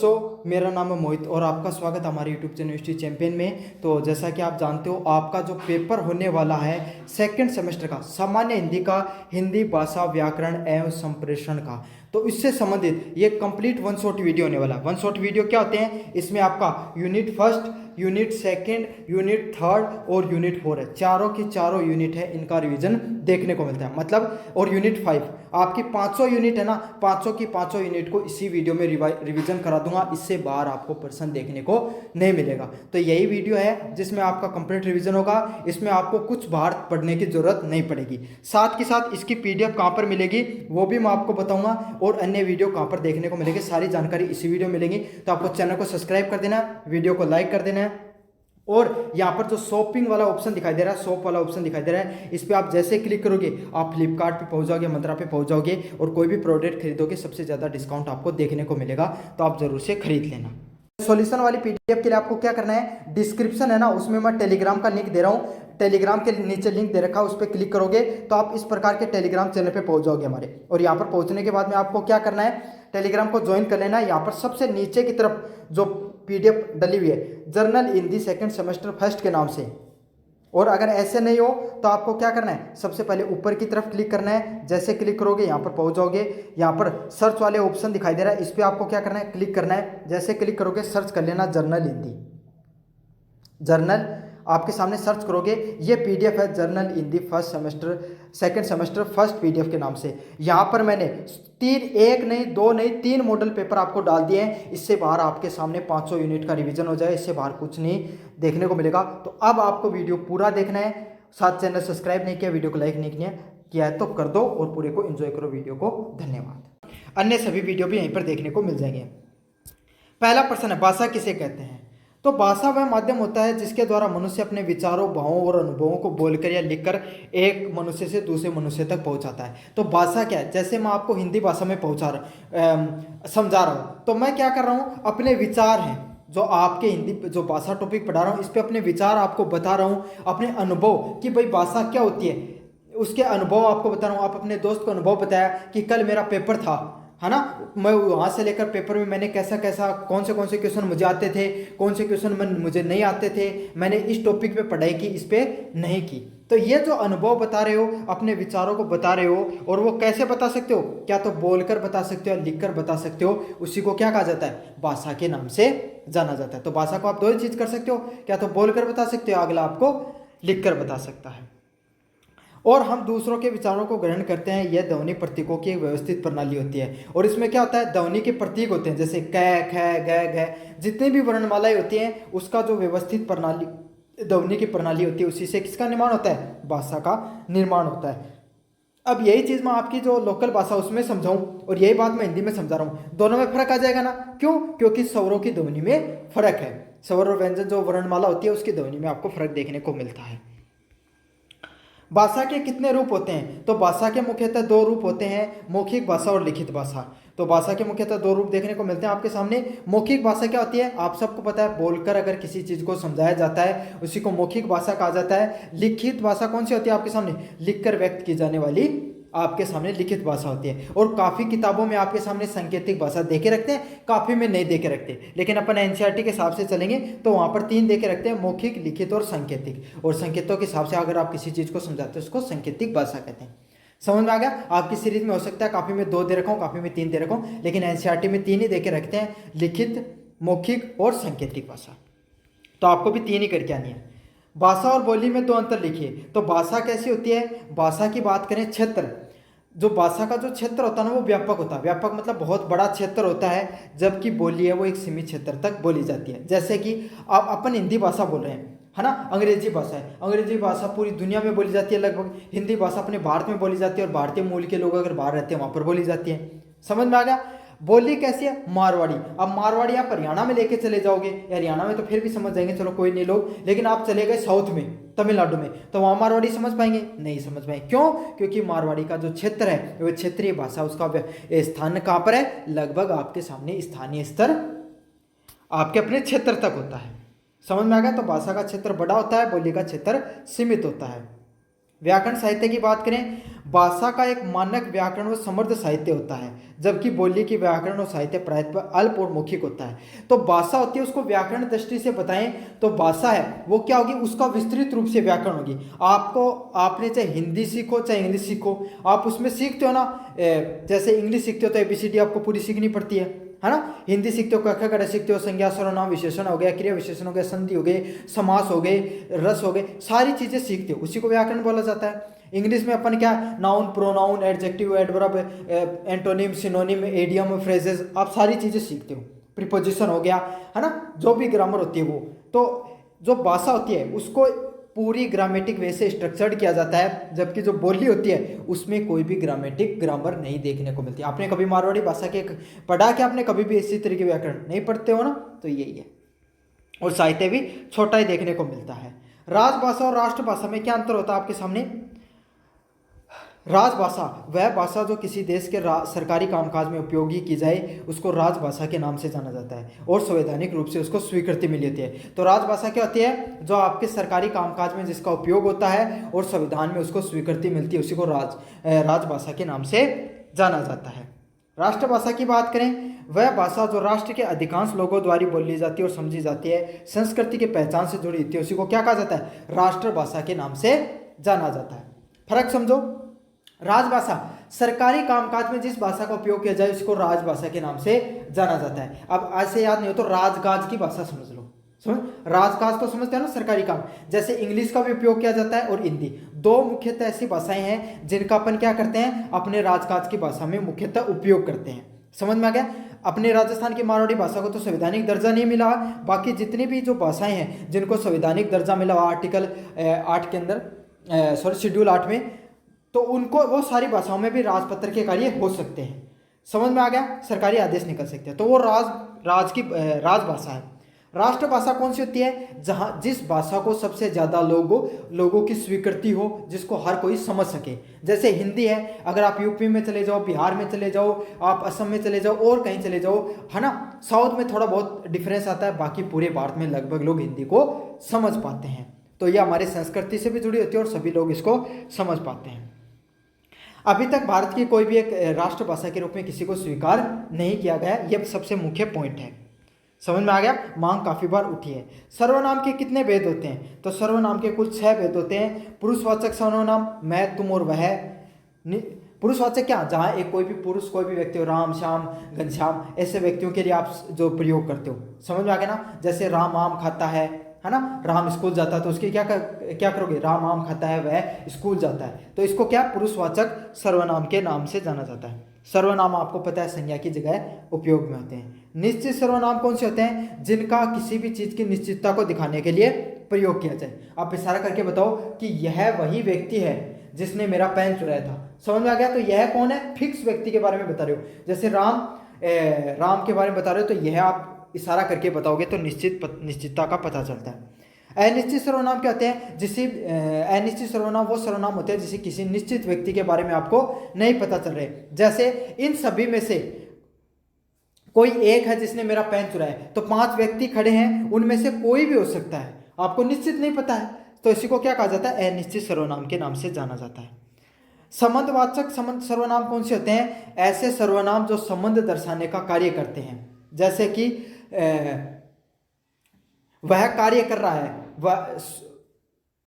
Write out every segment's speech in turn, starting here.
मेरा नाम है मोहित और आपका स्वागत है हमारे यूट्यूब चैनल हिस्ट्री चैंपियन में। तो जैसा कि आप जानते हो, आपका जो पेपर होने वाला है सेकंड सेमेस्टर का सामान्य हिंदी का, हिंदी भाषा व्याकरण एवं संप्रेषण का, तो इससे संबंधित ये कंप्लीट वन शॉट वीडियो होने वाला है। वन शॉट वीडियो क्या होते हैं? इसमें आपका unit first, unit second, unit third और यूनिट फोर है, चारों की चारों यूनिट है, इनका रिवीजन देखने को मिलता है। मतलब और यूनिट 5 आपकी 500 यूनिट है ना, 500 की 500 यूनिट को इसी वीडियो में रिवीजन करा दूंगा। इससे बाहर आपको प्रश्न देखने को नहीं मिलेगा। तो यही वीडियो है जिसमें आपका कंप्लीट रिवीजन होगा। इसमें आपको कुछ बाहर पढ़ने की जरूरत नहीं पड़ेगी। साथ के साथ इसकी पीडीएफ कहाँ पर मिलेगी वो भी मैं आपको बताऊंगा, और अन्य वीडियो कहाँ पर देखने को मिलेगी, सारी जानकारी इसी वीडियो में मिलेगी। तो आपको चैनल को सब्सक्राइब कर देना, वीडियो को लाइक कर देना है। और यहाँ पर जो शॉपिंग वाला ऑप्शन दिखाई दे रहा है, शॉप वाला ऑप्शन दिखाई दे रहा है, इस पर आप जैसे क्लिक करोगे आप फ्लिपकार्ट पे पहुंच जाओगे, मंत्रा पे पहुंच जाओगे और कोई भी प्रोडक्ट खरीदोगे सबसे ज़्यादा डिस्काउंट आपको देखने को मिलेगा। तो आप जरूर से खरीद लेना। सॉल्यूशन वाली पीडीएफ के लिए आपको क्या करना है, डिस्क्रिप्शन है ना, उसमें मैं टेलीग्राम का लिंक दे रहा हूँ। टेलीग्राम के नीचे लिंक दे रखा है, उस पर क्लिक करोगे तो आप इस प्रकार के टेलीग्राम चैनल पे पहुंच जाओगे हमारे। और यहाँ पर पहुंचने के बाद में आपको क्या करना है, टेलीग्राम को ज्वाइन कर लेना है। यहाँ पर सबसे नीचे की तरफ जो पीडीएफ डली हुई है, journal Hindi second semester first के नाम से। और अगर ऐसे नहीं हो तो आपको क्या करना है, सबसे पहले ऊपर की तरफ क्लिक करना है। जैसे क्लिक करोगे यहाँ पर पहुंच जाओगे। यहाँ पर सर्च वाले ऑप्शन दिखाई दे रहा है, इस पर आपको क्या करना है, क्लिक करना है। जैसे क्लिक करोगे सर्च कर लेना जर्नल हिंदी। जर्नल आपके सामने सर्च करोगे, ये पीडीएफ है journal Hindi first semester second semester first PDF के नाम से। यहाँ पर मैंने एक नहीं, दो नहीं, 3 मॉडल पेपर आपको डाल दिए हैं। इससे बाहर आपके सामने 500 यूनिट का रिवीजन हो जाए, इससे बाहर कुछ नहीं देखने को मिलेगा। तो अब आपको वीडियो पूरा देखना है। साथ चैनल सब्सक्राइब नहीं किया, वीडियो को लाइक नहीं किया है तो कर दो और पूरे को एंजॉय करो वीडियो को। धन्यवाद। अन्य सभी वीडियो भी यहीं पर देखने को मिल जाएंगे। पहला प्रश्न है, भाषा किसे कहते हैं? तो भाषा वह माध्यम होता है जिसके द्वारा मनुष्य अपने विचारों, भावों और अनुभवों को बोलकर या लिखकर एक मनुष्य से दूसरे मनुष्य तक पहुंचाता है। तो भाषा क्या है? जैसे मैं आपको हिंदी भाषा में समझा रहा हूँ, तो मैं क्या कर रहा हूँ, अपने विचार हैं जो आपके हिंदी जो भाषा टॉपिक पढ़ा रहा हूँ, इस पर अपने विचार आपको बता रहा हूँ, अपने अनुभव कि भाई भाषा क्या होती है उसके अनुभव आपको बता रहा हूँ। आप अपने दोस्त को अनुभव बताया कि कल मेरा पेपर था, है ना, मैं वहाँ से लेकर पेपर में मैंने कैसा कैसा कौन से क्वेश्चन मुझे आते थे, कौन से क्वेश्चन मुझे नहीं आते थे, मैंने इस टॉपिक पे पढ़ाई की, इस पे नहीं की। तो ये जो अनुभव बता रहे हो, अपने विचारों को बता रहे हो, और वो कैसे बता सकते हो, क्या तो बोलकर बता सकते हो, लिखकर बता सकते हो, उसी को क्या कहा जाता है, भाषा के नाम से जाना जाता है। तो भाषा को आप दो ही चीज़ कर सकते हो, क्या तो बोलकर बता सकते हो, अगला आपको लिखकर बता सकता है। और हम दूसरों के विचारों को ग्रहण करते हैं। यह ध्वनि प्रतीकों की एक व्यवस्थित प्रणाली होती है। और इसमें क्या होता है, ध्वनि के प्रतीक होते हैं, जैसे क, ख, ग, घ, जितनी भी वर्णमालाएं होती हैं उसका जो व्यवस्थित प्रणाली ध्वनि की प्रणाली होती है, उसी से किसका निर्माण होता है, भाषा का निर्माण होता है। अब यही चीज़ मैं आपकी जो लोकल भाषा उसमें समझाऊं और यही बात मैं हिंदी में समझा रहा हूँ, दोनों में फर्क आ जाएगा ना। क्यों? क्योंकि स्वरों की ध्वनि में फर्क है। स्वर और व्यंजन जो वर्णमाला होती है उसकी ध्वनि में आपको फर्क देखने को मिलता है। भाषा के कितने रूप होते हैं? तो भाषा के मुख्यतः 2 रूप होते हैं, मौखिक भाषा और लिखित भाषा। तो भाषा के मुख्यतः 2 रूप देखने को मिलते हैं आपके सामने। मौखिक भाषा क्या होती है, आप सबको पता है, बोलकर अगर किसी चीज़ को समझाया जाता है उसी को मौखिक भाषा कहा जाता है। लिखित भाषा कौन सी होती है आपके सामने, लिखकर व्यक्त की जाने वाली आपके सामने लिखित भाषा होती है। और काफ़ी किताबों में आपके सामने सांकेतिक भाषा देके रखते हैं, काफ़ी में नहीं देके रखते, लेकिन अपन एनसीईआरटी के हिसाब से चलेंगे तो वहाँ पर 3 देके रखते हैं, मौखिक, लिखित और सांकेतिक। और संकेतों के हिसाब से अगर आप किसी चीज़ को समझाते हैं उसको सांकेतिक भाषा कहते हैं। समझ में आ गया? आपकी सीरीज में हो सकता है काफ़ी में 2 दे रखा हूँ, काफ़ी में 3 दे रखा हूँ, लेकिन एनसीईआरटी में 3 ही देके रखते हैं, लिखित, मौखिक और सांकेतिक भाषा। तो आपको भी 3 ही करके आनी है। भाषा और बोली में 2 अंतर लिखिए। तो भाषा कैसी होती है, भाषा की बात करें, क्षेत्र, जो भाषा का जो क्षेत्र होता है ना वो व्यापक होता है। व्यापक मतलब बहुत बड़ा क्षेत्र होता है, जबकि बोली है वो एक सीमित क्षेत्र तक बोली जाती है। जैसे कि आप अपन हिंदी भाषा बोल रहे हैं, है ना, अंग्रेजी भाषा है, अंग्रेजी भाषा पूरी दुनिया में बोली जाती है लगभग। हिंदी भाषा अपने भारत में बोली जाती है और भारतीय मूल के लोग अगर बाहर रहते हैं वहाँ पर बोली जाती है। समझ में आ गया? बोली कैसी है, मारवाड़ी। अब मारवाड़ी आप हरियाणा में लेके चले जाओगे, हरियाणा में तो फिर भी समझ जाएंगे, चलो कोई नहीं लोग, लेकिन आप चले गए साउथ में, तमिलनाडु में, तो वहाँ मारवाड़ी समझ पाएंगे? नहीं समझ पाएंगे। क्यों? क्योंकि मारवाड़ी का जो क्षेत्र है वो क्षेत्रीय भाषा, उसका स्थान कहाँ पर है, लगभग आपके सामने स्थानीय स्तर आपके अपने क्षेत्र तक होता है। समझ में आ गया? तो भाषा का क्षेत्र बड़ा होता है, बोली का क्षेत्र सीमित होता है। व्याकरण साहित्य की बात करें, भाषा का एक मानक व्याकरण व समृद्ध साहित्य होता है, जबकि बोली की व्याकरण और साहित्य प्रायतः अल्प और मौखिक होता है। तो भाषा होती है, उसको व्याकरण दृष्टि से बताएं तो भाषा है वो क्या होगी, उसका विस्तृत रूप से व्याकरण होगी। आपने चाहे हिंदी सीखो चाहे इंग्लिश सीखो, आप उसमें सीखते हो ना, जैसे इंग्लिश सीखते हो तो ABCD आपको पूरी सीखनी पड़ती है ना। हिंदी सीखते हो क ख ग सीखते हो, संज्ञा सर्वनाम विशेषण हो गया, क्रिया विशेषण हो गया, संधि हो गई, समास हो गए, रस हो गए, सारी चीजें सीखते हो, उसी को व्याकरण बोला जाता है। इंग्लिश में अपन क्या, noun, pronoun, adjective, adverb, antonym, synonym, idiom, phrases, आप सारी चीजें सीखते हो। प्रीपोजिशन हो गया, है ना, जो भी ग्रामर होती है वो। तो जो भाषा होती है उसको पूरी ग्रामेटिक वे से स्ट्रक्चर्ड किया जाता है, जबकि जो बोली होती है उसमें कोई भी ग्रामर नहीं देखने को मिलती। आपने कभी मारवाड़ी भाषा के पढ़ा कि आपने कभी भी इसी तरह के व्याकरण नहीं पढ़ते हो ना, तो यही है। और साहित्य भी छोटा ही देखने को मिलता है। राजभाषा और राष्ट्रभाषा में क्या अंतर होता है आपके सामने। राजभाषा वह भाषा जो किसी देश के सरकारी कामकाज में उपयोगी की जाए उसको राजभाषा के नाम से जाना जाता है और संवैधानिक रूप से उसको स्वीकृति मिली होती है। तो राजभाषा क्या होती है, जो आपके सरकारी कामकाज में जिसका उपयोग होता है और संविधान में उसको स्वीकृति मिलती है, उसी को राजभाषा के नाम से जाना जाता है। राष्ट्रभाषा की बात करें, वह भाषा जो राष्ट्र के अधिकांश लोगों द्वारा बोली जाती है और समझी जाती है, संस्कृति के पहचान से जुड़ी होती है, उसी को क्या कहा जाता है, राष्ट्रभाषा के नाम से जाना जाता है। फर्क समझो, राजभाषा सरकारी कामकाज में जिस भाषा का उपयोग किया जाए उसको राजभाषा के नाम से जाना जाता है। अब ऐसे याद नहीं हो तो राजकाज की भाषा समझ लो, समझ, राजकाज तो समझते हैं ना, सरकारी काम। जैसे इंग्लिश का भी उपयोग किया जाता है और हिंदी, दो मुख्यतः ऐसी भाषाएं हैं जिनका अपन क्या करते हैं, अपने राजकाज की भाषा में मुख्यतः उपयोग करते हैं। समझ में आ गया। अपने राजस्थान की मारवाड़ी भाषा को तो संवैधानिक दर्जा नहीं मिला, बाकी जितनी भी जो भाषाएं हैं जिनको संवैधानिक दर्जा मिला आर्टिकल 8 के अंदर, शेड्यूल 8 में, तो उनको वो सारी भाषाओं में भी राजपत्र के कार्य हो सकते हैं। समझ में आ गया, सरकारी आदेश निकल सकते हैं, तो वो राजभाषा है। राष्ट्रभाषा कौन सी होती है, जहां जिस भाषा को सबसे ज्यादा लोगों की स्वीकृति हो, जिसको हर कोई समझ सके। जैसे हिंदी है, अगर आप यूपी में चले जाओ, बिहार में चले जाओ, आप असम में चले जाओ और कहीं चले जाओ, है ना, साउथ में थोड़ा बहुत डिफरेंस आता है, बाकी पूरे भारत में लगभग लोग हिंदी को समझ पाते हैं। तो ये हमारी संस्कृति से भी जुड़ी होती है और सभी लोग इसको समझ पाते हैं। अभी तक भारत की कोई भी एक राष्ट्रभाषा के रूप में किसी को स्वीकार नहीं किया गया, यह सबसे मुख्य पॉइंट है। समझ में आ गया, मांग काफी बार उठी है। सर्वनाम के कितने भेद होते हैं, तो सर्वनाम के कुल 6 भेद होते हैं। पुरुषवाचक सर्वनाम, मैं, तुम और वह। पुरुषवाचक क्या, जहां एक कोई भी पुरुष, कोई भी व्यक्ति हो, राम, श्याम, घनश्याम, ऐसे व्यक्तियों के लिए आप जो प्रयोग करते हो। समझ में आ गया ना, जैसे राम आम खाता है ना, राम स्कूल जाता है, तो उसकी क्या करोगे, राम आम खाता है वह स्कूल जाता है, तो इसको क्या पुरुषवाचक सर्वनाम के नाम से जाना जाता है। सर्वनाम आपको पता है संज्ञा की जगह उपयोग में होते हैं। निश्चित सर्वनाम कौन से होते हैं, जिनका किसी भी चीज की निश्चितता को दिखाने के लिए प्रयोग किया जाए। आप इशारा करके बताओ कि यह वही व्यक्ति है जिसने मेरा पेन चुराया था। समझ में आ गया, तो यह कौन है, फिक्स व्यक्ति के बारे में बता रहे हो। जैसे राम के बारे में बता रहे हो, तो यह आप इशारा करके बताओगे तो निश्चितता का पता चलता है। अनिश्चित सर्वनाम क्या होते हैं, अनिश्चित सर्वनाम वो सर्वनाम होते हैं जिसे किसी निश्चित व्यक्ति के बारे में आपको नहीं पता चल रहे। जैसे इन सभी में से कोई एक है जिसने मेरा पेन चुराया, तो 5 व्यक्ति खड़े हैं, उनमें से कोई भी हो सकता है, आपको निश्चित नहीं पता है, तो इसी को क्या कहा जाता है, अनिश्चित सर्वनाम के नाम से जाना जाता है। संबंधवाचक सर्वनाम कौन से होते हैं, ऐसे सर्वनाम जो संबंध दर्शाने का कार्य करते हैं। जैसे कि वह कार्य कर रहा है, वह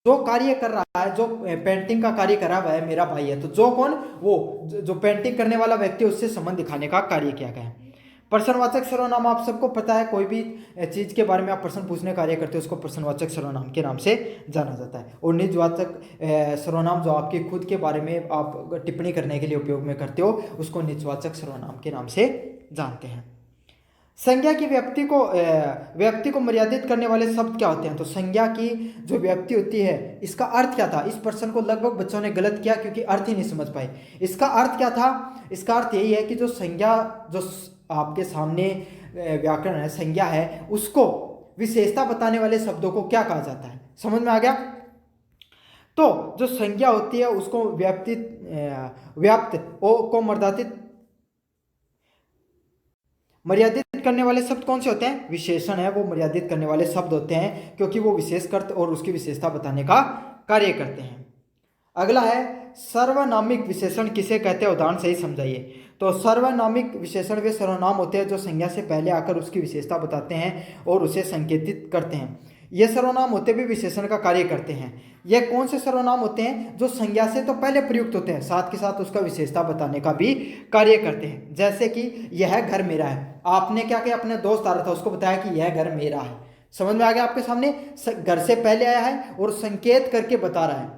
जो कार्य कर रहा है, जो पेंटिंग का कार्य कर रहा है वह मेरा भाई है, तो जो कौन, वो जो पेंटिंग करने वाला व्यक्ति, उससे संबंध दिखाने का कार्य किया गया है। प्रश्नवाचक सर्वनाम आप सबको पता है, कोई भी चीज के बारे में आप प्रश्न पूछने कार्य करते हो उसको प्रश्नवाचक सर्वनाम के नाम से जाना जाता है। और निजवाचक सर्वनाम जो आपके खुद के बारे में आप टिप्पणी करने के लिए उपयोग में करते हो उसको निजवाचक सर्वनाम के नाम से जानते हैं। संज्ञा की व्यक्ति को मर्यादित करने वाले शब्द क्या होते हैं, तो संज्ञा की जो व्यक्ति होती है, इसका अर्थ क्या था। इस प्रश्न को लगभग बच्चों ने गलत किया क्योंकि अर्थ ही नहीं समझ पाए। इसका अर्थ क्या था, इसका अर्थ यही है कि जो संज्ञा, जो आपके सामने व्याकरण है, संज्ञा है, उसको विशेषता बताने वाले शब्दों को क्या कहा जाता है। समझ में आ गया। तो जो संज्ञा होती है उसको व्याप्त को मर्यादित करने वाले शब्द कौन से होते हैं, विशेषण है, वो मर्यादित करने वाले शब्द होते हैं क्योंकि वो विशेष अर्थ और उसकी विशेषता बताने का कार्य करते हैं। अगला है सर्वनामिक विशेषण किसे कहते हैं, उदाहरण सही समझाइए। तो सर्वनामिक विशेषण वे सर्वनाम होते हैं जो संज्ञा से पहले आकर उसकी विशेषता बताते हैं और उसे संकेतित करते हैं। ये सर्वनाम होते भी विशेषण का कार्य करते हैं। ये कौन से सर्वनाम होते हैं, जो संज्ञा से तो पहले प्रयुक्त होते हैं, साथ के साथ उसका विशेषता बताने का भी कार्य करते हैं। जैसे कि यह घर मेरा है, आपने क्या किया, अपने दोस्त आ रहा था उसको बताया कि यह घर मेरा है। समझ में आ गया आपके सामने, घर से पहले आया है और संकेत करके बता रहा है।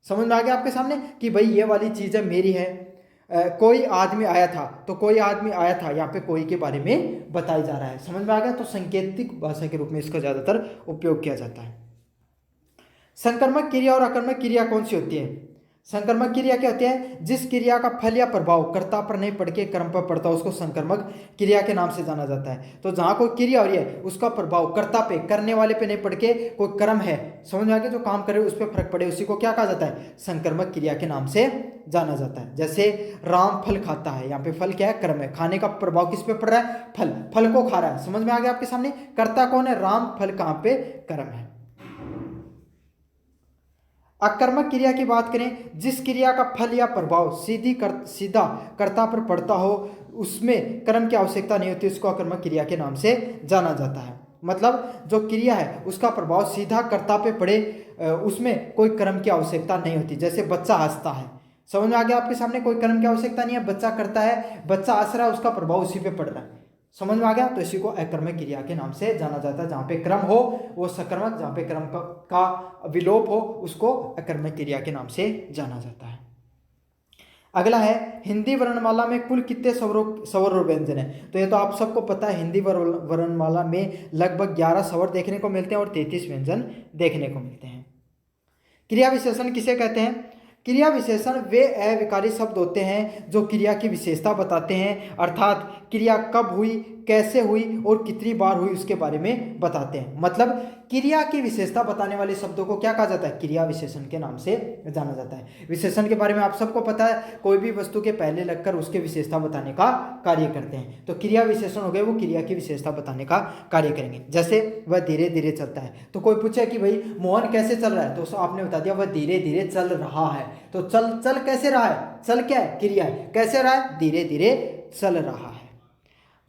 समझ में आ गया आपके सामने कि भाई ये वाली चीज़ें मेरी है। कोई आदमी आया था, तो कोई आदमी आया था, यहाँ पे कोई के बारे में बताया जा रहा है। समझ में आ गया। तो संकेतिक भाषा के रूप में इसका ज़्यादातर उपयोग किया जाता है। संकर्मक क्रिया और अकर्मक क्रिया कौन सी होती है? संकर्मक क्रिया क्या होती है? जिस क्रिया का फल या प्रभाव कर्ता पर नहीं पड़ के कर्म पर पड़ता है उसको संकर्मक क्रिया के नाम से जाना जाता है। तो जहाँ कोई क्रिया हो रही है उसका प्रभाव कर्ता पे, करने वाले पे नहीं पड़ के कोई कर्म है, समझ में आ गया, जो काम करे उस पर फर्क पड़े, उसी को क्या कहा जाता है? संकर्मक क्रिया के नाम से जाना जाता है। जैसे राम फल खाता है, यहाँ पे फल क्या है? कर्म है। खाने का प्रभाव किस पे पड़ रहा है? फल, फल को खा रहा है। समझ में आ गया आपके सामने। कर्ता कौन है? राम, फल कहाँ पे? कर्म है। अकर्मक क्रिया की बात करें, जिस क्रिया का फल या प्रभाव सीधा कर्ता पर पड़ता हो, उसमें कर्म की आवश्यकता नहीं होती, उसको अकर्मक क्रिया के नाम से जाना जाता है। मतलब जो क्रिया है उसका प्रभाव सीधा कर्ता पे पड़े, उसमें कोई कर्म की आवश्यकता नहीं होती। जैसे बच्चा हंसता है, समझ में आ गया आपके सामने, कोई कर्म की आवश्यकता नहीं है, बच्चा करता है, बच्चा हंस रहा है, उसका प्रभाव उसी पे पड़ रहा है। समझ में आ गया। तो इसी को अकर्मक क्रिया के नाम से जाना जाता है। जहाँ पे क्रम हो वो सकर्मक, जहाँ पे क्रम का विलोप हो उसको अकर्मक क्रिया के नाम से जाना जाता है। अगला है, हिंदी वर्णमाला में कुल कितने स्वर और व्यंजन है? तो ये तो आप सबको पता है, हिंदी वर्णमाला में लगभग 11 स्वर देखने को मिलते हैं और 33 व्यंजन देखने को मिलते हैं। क्रिया विशेषण किसे कहते हैं? क्रिया विशेषण वे अविकारी शब्द होते हैं जो क्रिया की विशेषता बताते हैं, अर्थात क्रिया कब हुई, कैसे हुई और कितनी बार हुई उसके बारे में बताते हैं। मतलब क्रिया की विशेषता बताने वाले शब्दों को क्या कहा जाता है? क्रिया विशेषण के नाम से जाना जाता है। विशेषण के बारे में आप सबको पता है, कोई भी वस्तु के पहले लगकर उसके विशेषता बताने का कार्य करते हैं। तो क्रिया विशेषण हो गए, वो क्रिया की विशेषता बताने का कार्य करेंगे। जैसे वह धीरे धीरे चलता है, तो कोई पूछे कि भाई मोहन कैसे चल रहा है, तो आपने बता दिया वह धीरे धीरे चल रहा है। तो चल कैसे रहा है? चल क्या है? क्रिया है। कैसे रहा है? धीरे धीरे चल रहा है।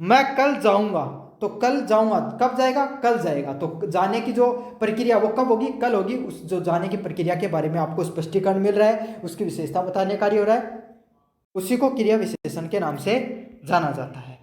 मैं कल जाऊंगा, तो कल जाऊंगा कब जाएगा? कल जाएगा। तो जाने की जो प्रक्रिया वो कब होगी? कल होगी। उस जो जाने की प्रक्रिया के बारे में आपको स्पष्टीकरण मिल रहा है, उसकी विशेषता बताने कार्य हो रहा है, उसी को क्रिया विशेषण के नाम से जाना जाता है।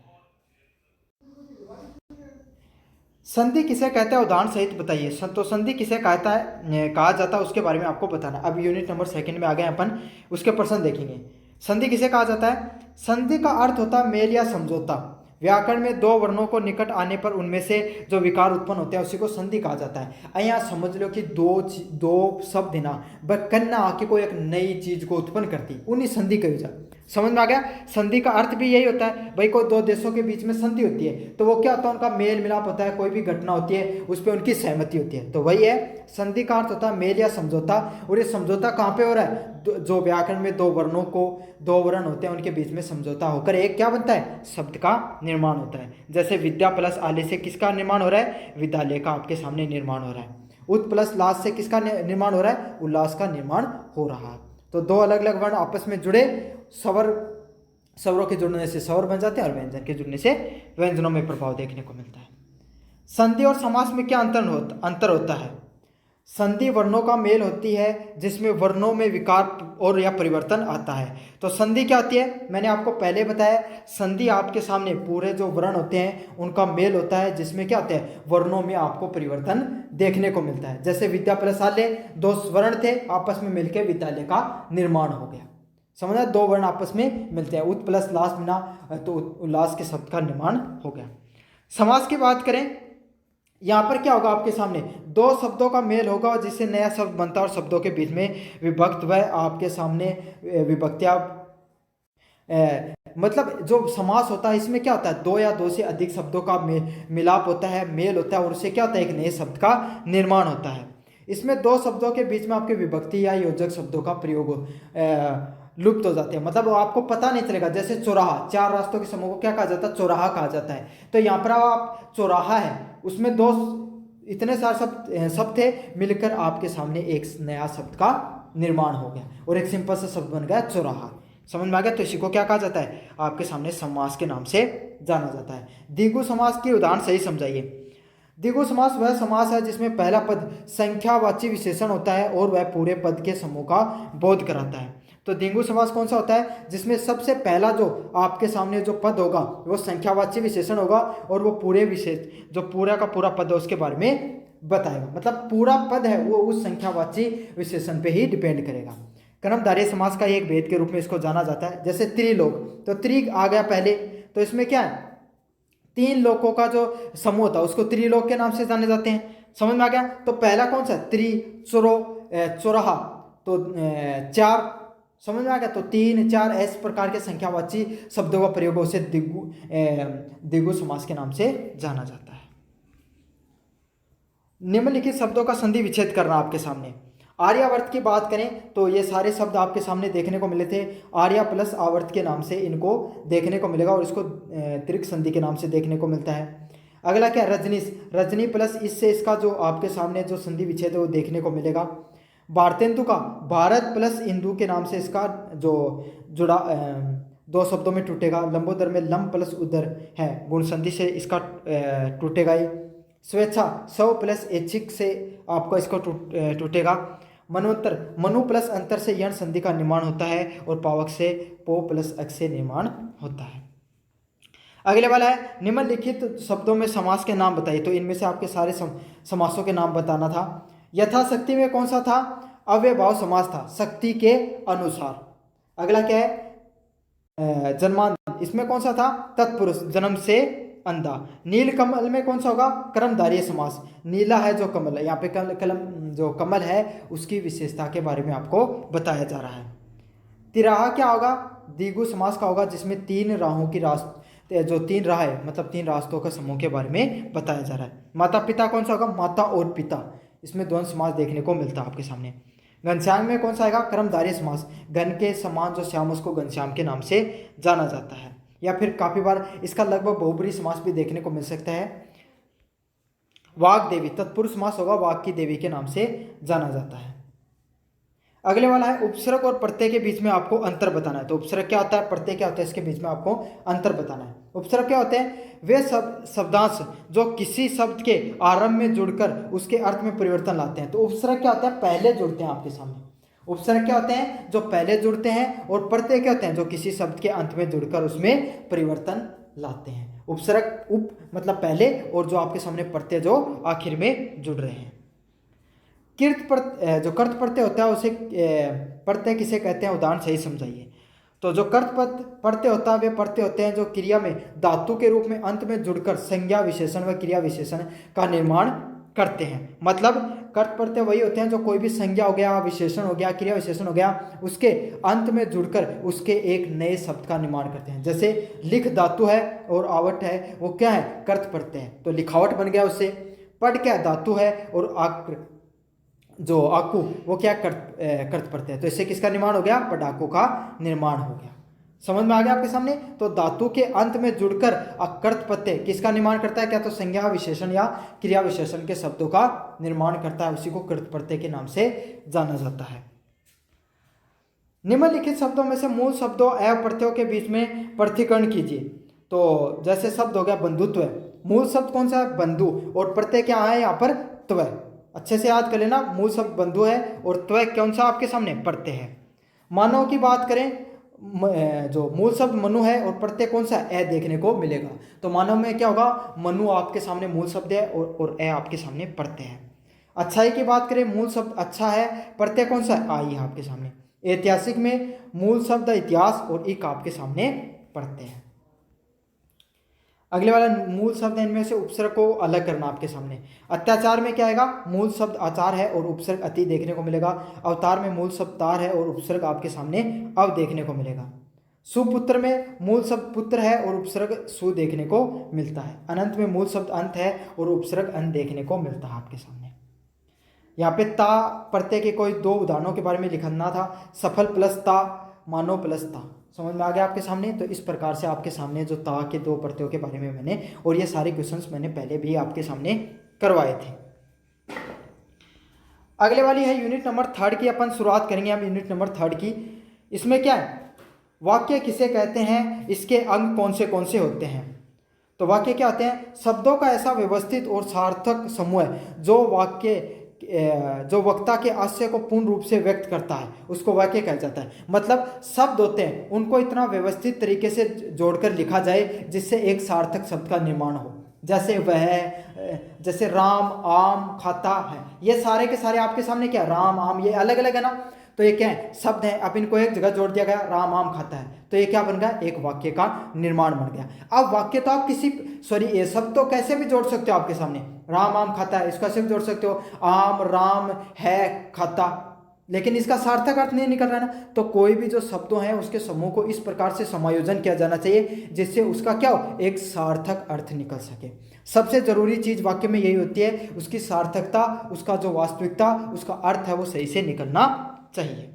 संधि किसे कहता है? उदाहरण सहित बताइए। तो संधि किसे कहता है, कहा जाता है, उसके बारे में आपको बताना। अब यूनिट नंबर 2 में आ गए अपन, उसके प्रश्न देखेंगे। संधि किसे कहा जाता है? संधि का अर्थ होता है मेल या समझौता। व्याकरण में दो वर्णों को निकट आने पर उनमें से जो विकार उत्पन्न होते हैं उसी को संधि कहा जाता है। यहाँ समझ लो कि दो शब्द ना कन्ना आके कोई एक नई चीज को उत्पन्न करती, उन्हीं संधि कही जाए। समझ में आ गया। संधि का अर्थ भी यही होता है, भाई कोई दो देशों के बीच में संधि होती है तो वो क्या होता है? उनका मेल मिलाप होता है, कोई भी घटना होती है उस पर उनकी सहमति होती है, तो वही है। संधि का अर्थ होता है मेल या समझौता। और ये समझौता कहाँ पे हो रहा है? जो व्याकरण में दो वर्ण होते हैं उनके बीच में समझौता होकर एक क्या बनता है? शब्द का निर्माण होता है। जैसे विद्या प्लस आले से किसका निर्माण हो रहा है? विद्यालय का आपके सामने निर्माण हो रहा है। उत प्लस लास से किसका निर्माण हो रहा है? उल्लास का निर्माण हो रहा है। तो दो अलग अलग वर्ण आपस में जुड़े, स्वरों के जुड़ने से स्वर बन जाते हैं और व्यंजन के जुड़ने से व्यंजनों में प्रभाव देखने को मिलता है। संधि और समास में क्या अंतर होता है? संधि वर्णों का मेल होती है जिसमें वर्णों में विकार और या परिवर्तन आता है। तो संधि क्या होती है? मैंने आपको पहले बताया, संधि आपके सामने पूरे जो वर्ण होते हैं उनका मेल होता है जिसमें क्या होता है? वर्णों में आपको परिवर्तन देखने को मिलता है। जैसे विद्या प्लस आले, दो वर्ण थे आपस में मिलकर विद्यालय का निर्माण हो गया। समझा? दो वर्ण आपस में मिलते हैं, उत प्लस लास मिला तो उल्लास के शब्द का निर्माण हो गया। समास की बात करें, यहाँ पर क्या होगा? आपके सामने दो शब्दों का मेल होगा और जिससे नया शब्द बनता है और शब्दों के बीच में विभक्त व आपके सामने विभक्तियां, मतलब जो समास होता है इसमें क्या होता है? दो या दो से अधिक शब्दों का मिलाप होता है, मेल होता है और उससे क्या होता है? एक नए शब्द का निर्माण होता है। इसमें दो शब्दों के बीच में आपके विभक्ति या योजक शब्दों का प्रयोग लुप्त हो जाते हैं, मतलब आपको पता नहीं चलेगा। जैसे चौराहा, चार रास्तों के समूह को क्या कहा जाता है? चौराहा कहा जाता है। तो यहाँ पर आप चौराहा है, उसमें दो इतने सारे शब्द थे, मिलकर आपके सामने एक नया शब्द का निर्माण हो गया और एक सिंपल सा शब्द बन गया चौराहा। समझ में आ गया। तो इसी को क्या कहा जाता है, आपके सामने समास के नाम से जाना जाता है। द्विगु समास की उदाहरण सही समझाइए। द्विगु समास वह समास है जिसमें पहला पद संख्यावाची विशेषण होता है और वह पूरे पद के समूह का बोध कराता है। तो द्विगु समास कौन सा होता है, जिसमें सबसे पहला जो आपके सामने जो पद होगा वो संख्यावाची विशेषण होगा और वो पूरे विशेष जो पूरा का पूरा पद है उसके बारे में बताएगा। मतलब पूरा पद है वो उस संख्यावाची विशेषण पे ही डिपेंड करेगा। कर्मधारय समास का एक भेद के रूप में इसको जाना जाता है। जैसे त्रिलोक, तो त्रि आ गया पहले, तो इसमें क्या है, 3 लोकों का जो समूह था उसको त्रिलोक के नाम से जाने जाते हैं। समझ में आ गया। तो पहला कौन सा, त्रि, चौराहा, तो 4। समझ में आ गया। तो 3, 4 इस प्रकार के संख्यावाची शब्दों का प्रयोग उसे द्विगु समास के नाम से जाना जाता है। निम्नलिखित शब्दों का संधि विच्छेद करना आपके सामने। आर्यावर्त की बात करें तो ये सारे शब्द आपके सामने देखने को मिले थे। आर्या प्लस आवर्त के नाम से इनको देखने को मिलेगा और इसको त्रिक संधि के नाम से देखने को मिलता है। अगला क्या, रजनीश, रजनी प्लस इससे इसका जो आपके सामने जो संधि विच्छेद है वो देखने को मिलेगा। भारतेंदु का भारत प्लस इंदु के नाम से इसका जो जुड़ा 2 शब्दों में टूटेगा। लंबोदर में लंब प्लस उदर है, गुण संधि से इसका टूटेगा ही। स्वेच्छा सव प्लस ऐच्छिक से आपको इसको टूटेगा। मनोत्तर मनु प्लस अंतर से यण संधि का निर्माण होता है और पावक से पो प्लस अक से निर्माण होता है। अगले वाला है निम्नलिखित शब्दों में समास के नाम बताइए। तो इनमें से आपके सारे समासों के नाम बताना था। यथाशक्ति में कौन सा था, अव्ययभाव समास था, शक्ति के अनुसार। अगला क्या है, जन्मांध, इसमें कौन सा था, तत्पुरुष, जन्म से अंधा। नील कमल में कौन सा होगा, कर्मधारय समास, नीला है जो कमल है, यहाँ पे कलम जो कमल है उसकी विशेषता के बारे में आपको बताया जा रहा है। तिराहा क्या होगा, द्विगु समास का होगा जिसमें 3 राहों की जो 3 राह है मतलब 3 रास्तों का समूह के बारे में बताया जा रहा है। माता पिता कौन सा होगा, माता और पिता, इसमें द्वंद्व समास देखने को मिलता है आपके सामने। घनश्याम में कौन सा आएगा, कर्मधारय समास, घन के समान जो श्याम उसको घनश्याम के नाम से जाना जाता है। या फिर काफी बार इसका लगभग बहुब्रीहि समास भी देखने को मिल सकता है। वाग देवी, तत्पुरुष समास होगा, वाग की देवी के नाम से जाना जाता है। अगले वाला है उपसर्ग और प्रत्यय के बीच में आपको अंतर बताना है। तो उपसर्ग क्या होता है, प्रत्यय क्या होता है, इसके बीच में आपको अंतर बताना है। उपसर्ग क्या होते हैं, वे शब्दांश जो किसी शब्द के आरंभ में जुड़कर उसके अर्थ में परिवर्तन लाते हैं। तो उपसर्ग क्या होता है, पहले जुड़ते हैं आपके सामने। उपसर्ग क्या होते हैं, जो पहले जुड़ते हैं, और प्रत्यय क्या होते हैं, जो किसी शब्द के अंत में जुड़कर उसमें परिवर्तन लाते हैं। उपसर्ग उप मतलब पहले, और जो आपके सामने प्रत्यय जो आखिर में जुड़ रहे हैं। जो कर्त प्रत्यय होता है उसे प्रत्यय किसे कहते हैं, उदाहरण सही समझाइए। तो जो कर्त प्रत्यय होता है वे प्रत्यय होते हैं जो क्रिया में धातु के रूप में अंत में जुड़कर संज्ञा विशेषण व क्रिया विशेषण का निर्माण करते हैं। मतलब कर्त प्रत्यय वही होते हैं जो कोई भी संज्ञा हो गया, विशेषण हो गया, क्रिया विशेषण हो गया, उसके अंत में जुड़कर उसके एक नए शब्द का निर्माण करते हैं। जैसे लिख धातु है और आवट है, वो क्या है, कर्त प्रत्यय है, तो लिखावट बन गया उससे। पट क्या धातु है और जो आकू वो क्या कर्त प्रत्यय है, तो इससे किसका निर्माण हो गया, पटाकू का निर्माण हो गया। समझ में आ गया आपके सामने। तो धातु के अंत में जुड़कर कर्त प्रत्यय किसका निर्माण करता है, क्या तो संज्ञा विशेषण या क्रिया विशेषण के शब्दों का निर्माण करता है, उसी को कर्त प्रत्यय के नाम से जाना जाता है। निम्नलिखित शब्दों में से मूल शब्दों एवं प्रत्ययों के बीच में पृथक्करण कीजिए। तो जैसे शब्द हो गया बंधुत्व, मूल शब्द कौन सा है, बंधु, और प्रत्यय क्या है यहाँ पर, त्व। अच्छे से याद कर लेना, मूल शब्द बंधु है और त्व कौन सा आपके सामने, प्रत्यय है। मानव की बात करें, जो मूल शब्द मनु है और प्रत्यय कौन सा, ए देखने को मिलेगा। तो मानव में क्या होगा, मनु आपके सामने मूल शब्द है और ए आपके सामने प्रत्यय है। अच्छाई की बात करें, मूल शब्द अच्छा है, प्रत्यय कौन सा, आई है आपके सामने। ऐतिहासिक में मूल शब्द इतिहास और इक आपके सामने प्रत्यय है। अगले वाला मूल शब्द है, इनमें से उपसर्ग को अलग करना आपके सामने। अत्याचार में क्या आएगा, मूल शब्द आचार है और उपसर्ग अति देखने को मिलेगा। अवतार में मूल शब्द तार है और उपसर्ग आपके सामने अव देखने को मिलेगा। सुपुत्र में मूल शब्द पुत्र है और उपसर्ग सु देखने को मिलता है। अनंत में मूल शब्द अंत है और उपसर्ग अन देखने को मिलता है आपके सामने। यहाँ पे ता प्रत्यय के कोई 2 उदाहरणों के बारे में लिखना था, सफल प्लस ता, मानो प्लस ता। समझ में आ गया आपके सामने। तो इस प्रकार से आपके सामने जो ता के 2 प्रत्ययों के बारे में मैंने, और ये सारे क्वेश्चंस मैंने पहले भी आपके सामने करवाए थे। अगले वाली है यूनिट नंबर 3 की, अपन शुरुआत करेंगे हम यूनिट नंबर 3 की। इसमें क्या है, वाक्य किसे कहते हैं, इसके अंग कौन से होते हैं। तो वाक्य क्या होते हैं, शब्दों का ऐसा व्यवस्थित और सार्थक समूह है जो वक्ता के आशय को पूर्ण रूप से व्यक्त करता है, उसको वाक्य कहा जाता है। मतलब शब्द होते हैं, उनको इतना व्यवस्थित तरीके से जोड़कर लिखा जाए जिससे एक सार्थक शब्द का निर्माण हो। जैसे वह, जैसे राम आम खाता है, ये सारे के सारे आपके सामने क्या, राम आम, ये अलग अलग है ना, तो ये क्या है, शब्द है। अब इनको एक जगह जोड़ दिया गया, राम आम खाता है, तो ये क्या बन गया, एक वाक्य का निर्माण बन गया। अब वाक्य तो आप ये शब्द तो कैसे भी जोड़ सकते हो आपके सामने, राम आम खाता है, इसको कैसे भी जोड़ सकते हो, आम राम है खाता, लेकिन इसका सार्थक अर्थ नहीं निकल रहा है ना। तो कोई भी जो शब्दों हैं उसके समूह को इस प्रकार से समायोजन किया जाना चाहिए जिससे उसका क्या हो, एक सार्थक अर्थ निकल सके। सबसे जरूरी चीज वाक्य में यही होती है, उसकी सार्थकता, उसका जो वास्तविकता, उसका अर्थ है वो सही से निकलना चाहिए।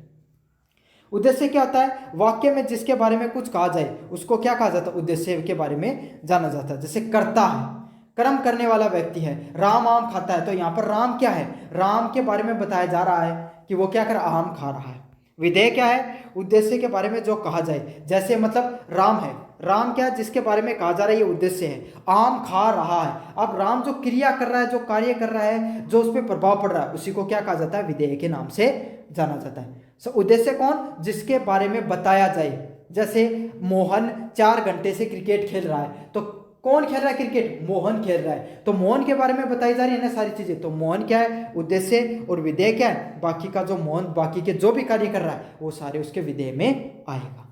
उद्देश्य क्या होता है, वाक्य में जिसके बारे में कुछ कहा जाए उसको क्या कहा जाता है, उद्देश्य के बारे में जाना जाता है। जैसे करता है, कर्म करने वाला व्यक्ति है, राम आम खाता है, तो यहाँ पर राम क्या है, राम के बारे में बताया जा रहा है कि वो क्या कर, आम खा रहा है। विधेय क्या है, उद्देश्य के बारे में जो कहा जाए, जैसे मतलब राम है, राम क्या है, जिसके बारे में कहा जा रहा है ये उद्देश्य है, आम खा रहा है। अब राम जो क्रिया कर रहा है, जो कार्य कर रहा है, जो उस पर प्रभाव पड़ रहा है, उसी को क्या कहा जाता है, विधेय के नाम से जाना जाता है। उद्देश्य कौन, जिसके बारे में बताया जाए। जैसे मोहन 4 घंटे से क्रिकेट खेल रहा है, तो कौन खेल रहा है क्रिकेट, मोहन खेल रहा है, तो मोहन के बारे में बताई जा रही है ना सारी चीजें। तो मोहन क्या है, उद्देश्य, और विधेय क्या है, बाकी का जो मोहन बाकी के जो भी कार्य कर रहा है वो सारे उसके विधेय में आएगा।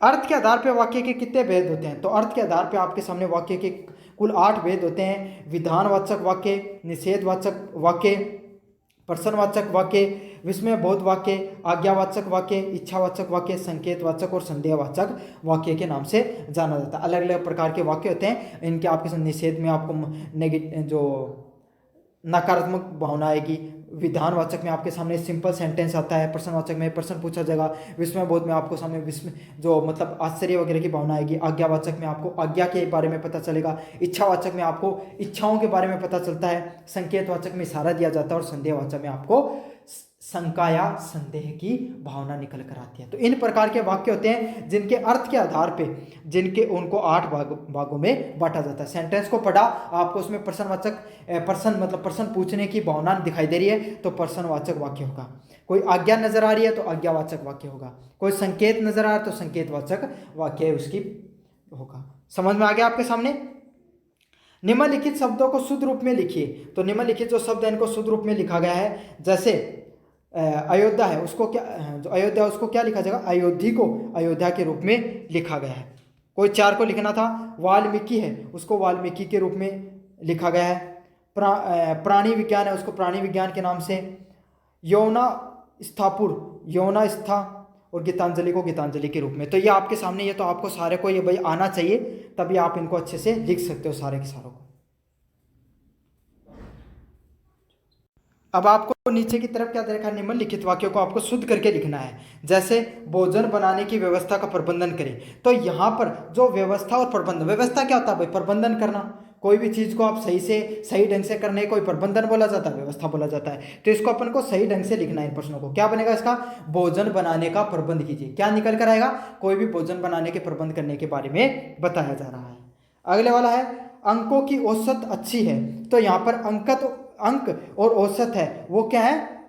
अर्थ के आधार पर वाक्य के कितने भेद होते हैं, तो अर्थ के आधार पर आपके सामने वाक्य के कुल 8 भेद होते हैं। विधानवाचक वाक्य, निषेधवाचक वाक्य, प्रश्नवाचक वाक्य, विस्मयबोध वाक्य, आज्ञावाचक वाक्य, इच्छावाचक वाक्य, संकेतवाचक और संदेहवाचक वाक्य के नाम से जाना जाता है। अलग अलग प्रकार के वाक्य होते हैं। इनके आपके निषेध में आपको जो नकारात्मक भावना आएगी, विधानवाचक में आपके सामने सिंपल सेंटेंस आता है, प्रश्नवाचक में प्रश्न पूछा जाएगा, विस्मयबोध में आपको सामने विस्मय जो मतलब आश्चर्य वगैरह की भावना आएगी, आज्ञावाचक में आपको आज्ञा के बारे में पता चलेगा, इच्छावाचक में आपको इच्छाओं के बारे में पता चलता है, संकेतवाचक में इशारा दिया जाता है, और संदेहवाचक में आपको शंका या संदेह की भावना निकल कर आती है। तो इन प्रकार के वाक्य होते हैं जिनके अर्थ के आधार पे जिनके उनको 8 भागों में बांटा जाता है। सेंटेंस को पढ़ा आपको, उसमें प्रश्नवाचक मतलब प्रश्न पूछने की भावना दिखाई दे रही है तो प्रश्नवाचक वाक्य होगा, कोई आज्ञा नजर आ रही है तो आज्ञावाचक वाक्य होगा, कोई संकेत नजर आ रहा है तो संकेतवाचक वाक्य उसकी होगा। समझ में आ गया आपके सामने। निम्नलिखित शब्दों को शुद्ध रूप में लिखिए। तो निम्नलिखित जो शब्द है इनको शुद्ध रूप में लिखा गया है। जैसे अयोध्या है, उसको क्या, जो अयोध्या उसको क्या लिखा जाएगा, अयोध्या को अयोध्या के रूप में लिखा गया है। कोई 4 को लिखना था। वाल्मीकि है, उसको वाल्मीकि के रूप में लिखा गया है। प्राणी विज्ञान है, उसको प्राणी विज्ञान के नाम से। यौना स्थापुर, यौना स्था, और गीतांजलि को गीतांजलि के रूप में। तो ये आपके सामने, ये तो आपको सारे को ये भाई आना चाहिए, तभी आप इनको अच्छे से लिख सकते हो सारे के सारों को। अब आपको नीचे की तरफ क्या देखा, निम्नलिखित वाक्यों को आपको शुद्ध करके लिखना है। जैसे भोजन बनाने की व्यवस्था का प्रबंधन करें, तो यहाँ पर जो व्यवस्था और प्रबंधन, व्यवस्था क्या होता है भाई, प्रबंधन करना, कोई भी चीज को आप सही ढंग से करने कोई प्रबंधन बोला जाता है, व्यवस्था बोला जाता है। तो इसको अपन को सही ढंग से लिखना है। इन प्रश्नों को क्या बनेगा इसका, भोजन बनाने का प्रबंध कीजिए। क्या निकल कर आएगा, कोई भी भोजन बनाने के प्रबंध करने के बारे में बताया जा रहा है। अगले वाला है अंकों की औसत अच्छी है। तो यहाँ पर अंक और औसत है वो क्या है,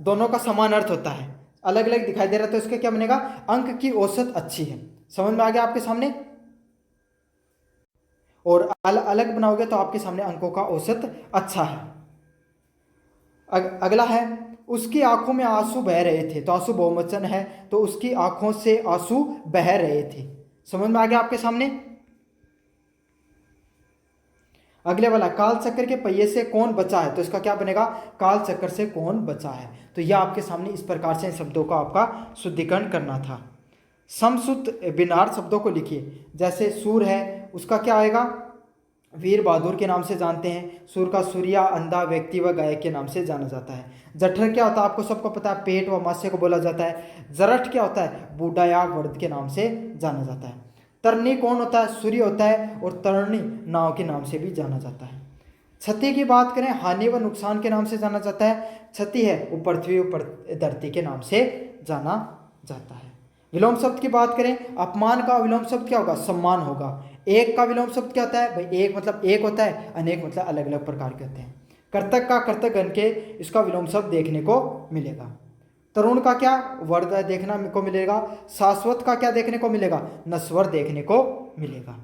दोनों का समान अर्थ होता है, अलग अलग दिखाई दे रहा है। तो इसका क्या बनेगा, अंक की औसत अच्छी है। समझ में आ गया आपके सामने। और अलग बनाओगे तो आपके सामने अंकों का औसत अच्छा है। अगला है उसकी आंखों में आंसू बह रहे थे। तो आंसू बहुवचन है, तो उसकी आंखों से आंसू बह रहे थे। समझ में आ गया आपके सामने। अगले वाला काल चक्र के पहिए से कौन बचा है। तो इसका क्या बनेगा, काल चक्र से कौन बचा है। तो यह आपके सामने इस प्रकार से इन शब्दों का आपका शुद्धिकरण करना था। समशुद्ध बिनार शब्दों को लिखिए। जैसे सूर है, उसका क्या आएगा, वीर बहादुर के नाम से जानते हैं। सूर का सूर्या, अंधा, व्यक्ति व गायक के नाम से जाना जाता है। जठर क्या होता है, आपको सबको पता है, पेट व मास्य को बोला जाता है। जरठ क्या होता है, बूढ़ा या वर्द के नाम से जाना जाता है। तरनी कौन होता है, सूर्य होता है, और तरणी नाव के नाम से भी जाना जाता है। क्षति की बात करें, हानि व नुकसान के नाम से जाना जाता है। क्षति है वो पृथ्वी व धरती के नाम से जाना जाता है। विलोम शब्द की बात करें, अपमान का विलोम शब्द क्या होगा? सम्मान होगा। एक का विलोम शब्द क्या होता है भाई? एक मतलब एक होता है, अनेक मतलब अलग अलग प्रकार के होते हैं। कर्तक का कर्तकगण के इसका विलोम शब्द देखने को मिलेगा। तरुण का क्या वर्द देखने को मिलेगा। शाश्वत का क्या देखने को मिलेगा? नश्वर देखने को मिलेगा।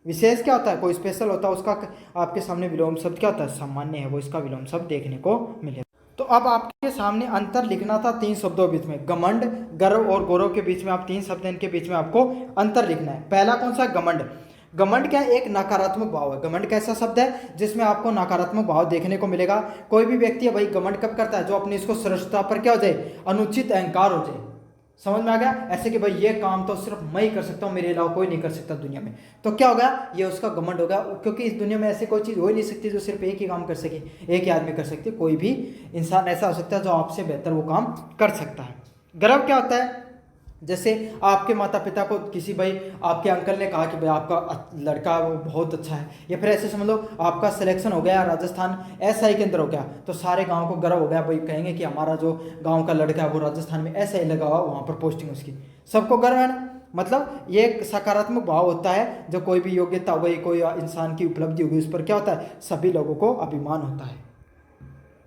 विशेष क्या होता है? कोई स्पेशल होता है, उसका आपके सामने विलोम शब्द क्या होता है? सामान्य है वो, इसका विलोम शब्द देखने को मिलेगा। तो अब आपके सामने अंतर लिखना था 3 शब्दों के बीच में, घमंड, गर्व और गौरव के बीच में। आप 3 शब्द इनके बीच में आपको अंतर लिखना है। पहला कौन सा? घमंड। घमंड क्या है? एक नकारात्मक भाव है। घमंड कैसा शब्द है जिसमें आपको नकारात्मक भाव देखने को मिलेगा। कोई भी व्यक्ति है भाई घमंड कब करता है? जो अपनी इसको श्रेष्ठता पर क्या हो जाए? अनुचित अहंकार हो जाए। समझ में आ गया? ऐसे कि भाई ये काम तो सिर्फ मैं ही कर सकता हूँ, मेरे अलावा कोई नहीं कर सकता दुनिया में, तो क्या होगा? ये उसका घमंड होगा। क्योंकि इस दुनिया में ऐसी कोई चीज़ हो ही नहीं सकती जो सिर्फ एक ही काम कर सके, एक ही आदमी कर सकते। कोई भी इंसान ऐसा हो सकता है जो आपसे बेहतर वो काम कर सकता है। गर्व क्या होता है? जैसे आपके माता पिता को किसी भाई आपके अंकल ने कहा कि भाई आपका लड़का वो बहुत अच्छा है, या फिर ऐसे समझ लो आपका सिलेक्शन हो गया राजस्थान एसआई के अंदर हो गया, तो सारे गांव को गर्व हो गया भाई, कहेंगे कि हमारा जो गांव का लड़का है वो राजस्थान में एसआई लगा हुआ, वहाँ पर पोस्टिंग उसकी, सबको गर्व है ना। मतलब ये एक सकारात्मक भाव होता है। जो कोई भी योग्यता हो गई, कोई इंसान की उपलब्धि हो गई, उस पर क्या होता है? सभी लोगों को अभिमान होता है।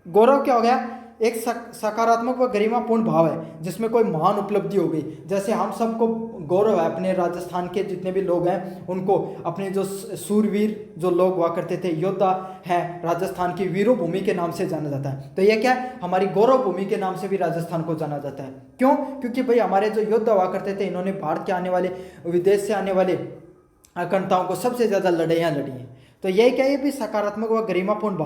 गौरव क्या हो गया? एक सकारात्मक व गरिमापूर्ण भाव है जिसमें कोई महान उपलब्धि हो गई। जैसे हम सबको गौरव है अपने राजस्थान के जितने भी लोग हैं उनको, अपने जो सूरवीर जो लोग हुआ करते थे, योद्धा हैं, राजस्थान की वीरों भूमि के नाम से जाना जाता है। तो ये क्या है? हमारी गौरव भूमि के नाम से भी राजस्थान को जाना जाता है। क्यों? क्योंकि भाई हमारे जो योद्धा हुआ करते थे, इन्होंने भारत के आने वाले, विदेश से आने वाले आक्रांताओं को सबसे ज़्यादा लड़ाइयाँ लड़ी हैं। तो यही क्या, ये भी सकारात्मक व गरिमापूर्ण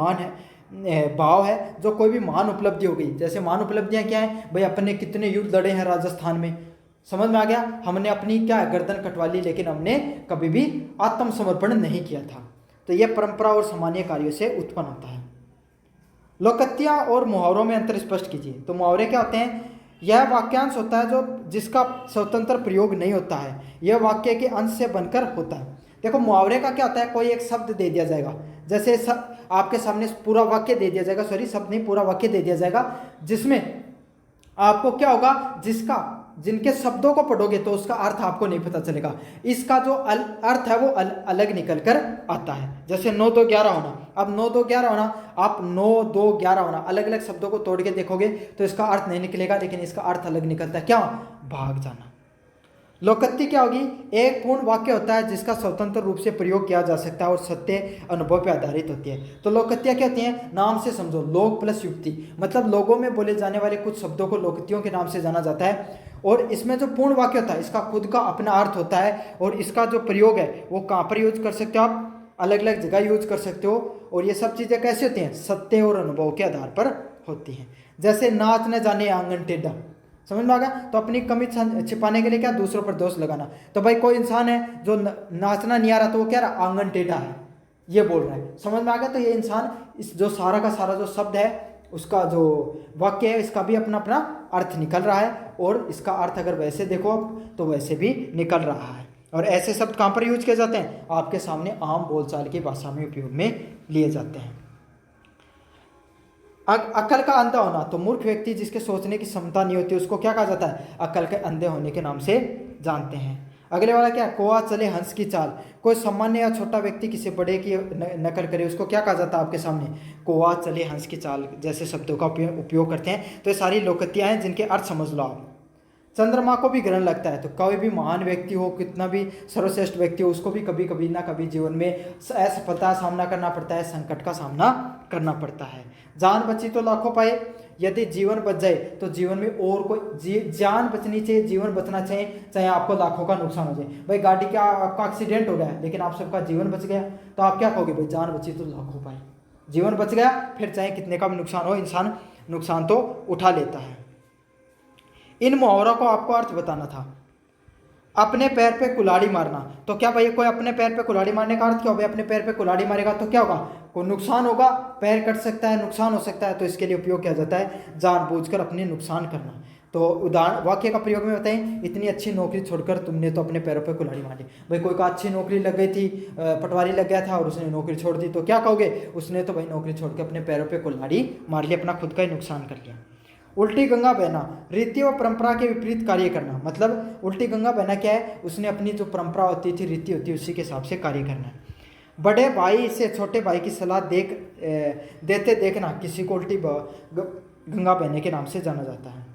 भाव है जो कोई भी महान उपलब्धि हो गई। जैसे महान उपलब्धियां क्या है भाई? अपने कितने युद्ध लड़े हैं राजस्थान में, समझ में आ गया? हमने अपनी क्या गर्दन कटवा ली, लेकिन हमने कभी भी आत्मसमर्पण नहीं किया था। तो यह परंपरा और सामान्य कार्यों से उत्पन्न होता है। लोकत्या और मुहावरों में अंतर स्पष्ट कीजिए। तो मुहावरे क्या होते हैं? यह वाक्यांश होता है जो जिसका स्वतंत्र प्रयोग नहीं होता है, यह वाक्य के अंश से बनकर होता है। देखो मुहावरे का क्या होता है? कोई एक शब्द दे दिया जाएगा, जैसे आपके सामने पूरा वाक्य दे दिया जाएगा, सॉरी शब्द नहीं, पूरा वाक्य दे दिया जाएगा, जिसमें आपको क्या होगा? जिनके शब्दों को पढ़ोगे तो उसका अर्थ आपको नहीं पता चलेगा, इसका जो अर्थ है वो अलग निकल कर आता है। जैसे 9 2 11 होना, अब 9 2 11 होना, आप 9 2 11 होना, अलग अलग शब्दों को तोड़ के देखोगे तो इसका अर्थ नहीं निकलेगा, लेकिन इसका अर्थ अलग निकलता है। क्या? भाग जाना। लोकोक्ति क्या होगी? एक पूर्ण वाक्य होता है जिसका स्वतंत्र रूप से प्रयोग किया जा सकता है और सत्य अनुभव पर आधारित होती है। तो लोकोक्तियाँ क्या होती हैं? नाम से समझो, लोक प्लस युक्ति, मतलब लोगों में बोले जाने वाले कुछ शब्दों को लोकोक्तियों के नाम से जाना जाता है। और इसमें जो पूर्ण वाक्य होता है इसका खुद का अपना अर्थ होता है, और इसका जो प्रयोग है वो कहाँ पर यूज कर सकते हो? आप अलग अलग जगह यूज कर सकते हो। और ये सब चीज़ें कैसे होती हैं? सत्य और अनुभव के आधार पर होती हैं। जैसे नाच न जाने आंगन टेढ़ा, समझ में आ गया? तो अपनी कमी छिपाने के लिए क्या? दूसरों पर दोष लगाना। तो भाई कोई इंसान है जो नाचना नहीं आ रहा, तो वो क्या रहा? आंगन टेढ़ा है, ये बोल रहा है। समझ में आ गया? तो ये इंसान इस जो सारा का सारा जो शब्द है, उसका जो वाक्य है, इसका भी अपना अपना अर्थ निकल रहा है, और इसका अर्थ अगर वैसे देखो तो वैसे भी निकल रहा है। और ऐसे शब्द कहाँ पर यूज किए जाते हैं? आपके सामने आम बोलचाल की भाषा में उपयोग में लिए जाते हैं। अक्ल का अंधा होना, तो मूर्ख व्यक्ति जिसके सोचने की क्षमता नहीं होती उसको क्या कहा जाता है? अक्ल के अंधे होने के नाम से जानते हैं। अगले वाला क्या? कोआ चले हंस की चाल, कोई सामान्य या छोटा व्यक्ति किसी बड़े की नकल करे उसको क्या कहा जाता है आपके सामने? कोआ चले हंस की चाल जैसे शब्दों का उपयोग करते हैं। तो ये सारी लोकोक्तियाँ हैं जिनके अर्थ समझ लो आप। चंद्रमा को भी ग्रहण लगता है, तो कोई भी महान व्यक्ति हो, कितना भी सर्वश्रेष्ठ व्यक्ति हो, उसको भी कभी कभी ना कभी जीवन में असफलता सामना करना पड़ता है, संकट का सामना करना पड़ता है। जान बची तो लाखों पाए, यदि जीवन बच जाए तो जीवन में और कोई जान बचनी चाहिए, जीवन बचना चाहिए, चाहे आपको लाखों का नुकसान हो जाए। भाई गाड़ी का आपका एक्सीडेंट हो गया लेकिन आप सबका जीवन बच गया, तो आप क्या कहोगे? भाई जान बची तो लाखों पाए, जीवन बच गया, फिर चाहे कितने का भी नुकसान हो, इंसान नुकसान तो उठा लेता है। इन मुहावरों को आपको अर्थ बताना था। अपने पैर पे कुल्हाड़ी मारना, तो क्या भाई कोई अपने पैर पे कुल्हाड़ी मारने का अर्थ क्या होगा? अपने पैर पे कुल्हाड़ी मारेगा तो क्या होगा? कोई नुकसान होगा, पैर कट सकता है, नुकसान हो सकता है, तो इसके लिए उपयोग किया जाता है जानबूझकर अपने नुकसान करना। तो उदाहरण वाक्य का प्रयोग में बताएं, इतनी अच्छी नौकरी छोड़कर तुमने तो अपने पैरों पर कुल्हाड़ी मार ली। भाई कोई का अच्छी नौकरी लग गई थी, पटवारी लग गया था और उसने नौकरी छोड़ दी, तो क्या कहोगे, उसने तो भाई नौकरी छोड़ के अपने पैरों पे कुल्हाड़ी मार ली, अपना खुद का ही नुकसान कर लिया। उल्टी गंगा बहना, रीति व परंपरा के विपरीत कार्य करना। मतलब उल्टी गंगा बहना क्या है, उसने अपनी जो परंपरा होती थी, रीति होती है, उसी के हिसाब से कार्य करना है। बड़े भाई से छोटे भाई की सलाह देते देखना किसी को उल्टी गंगा बहने के नाम से जाना जाता है।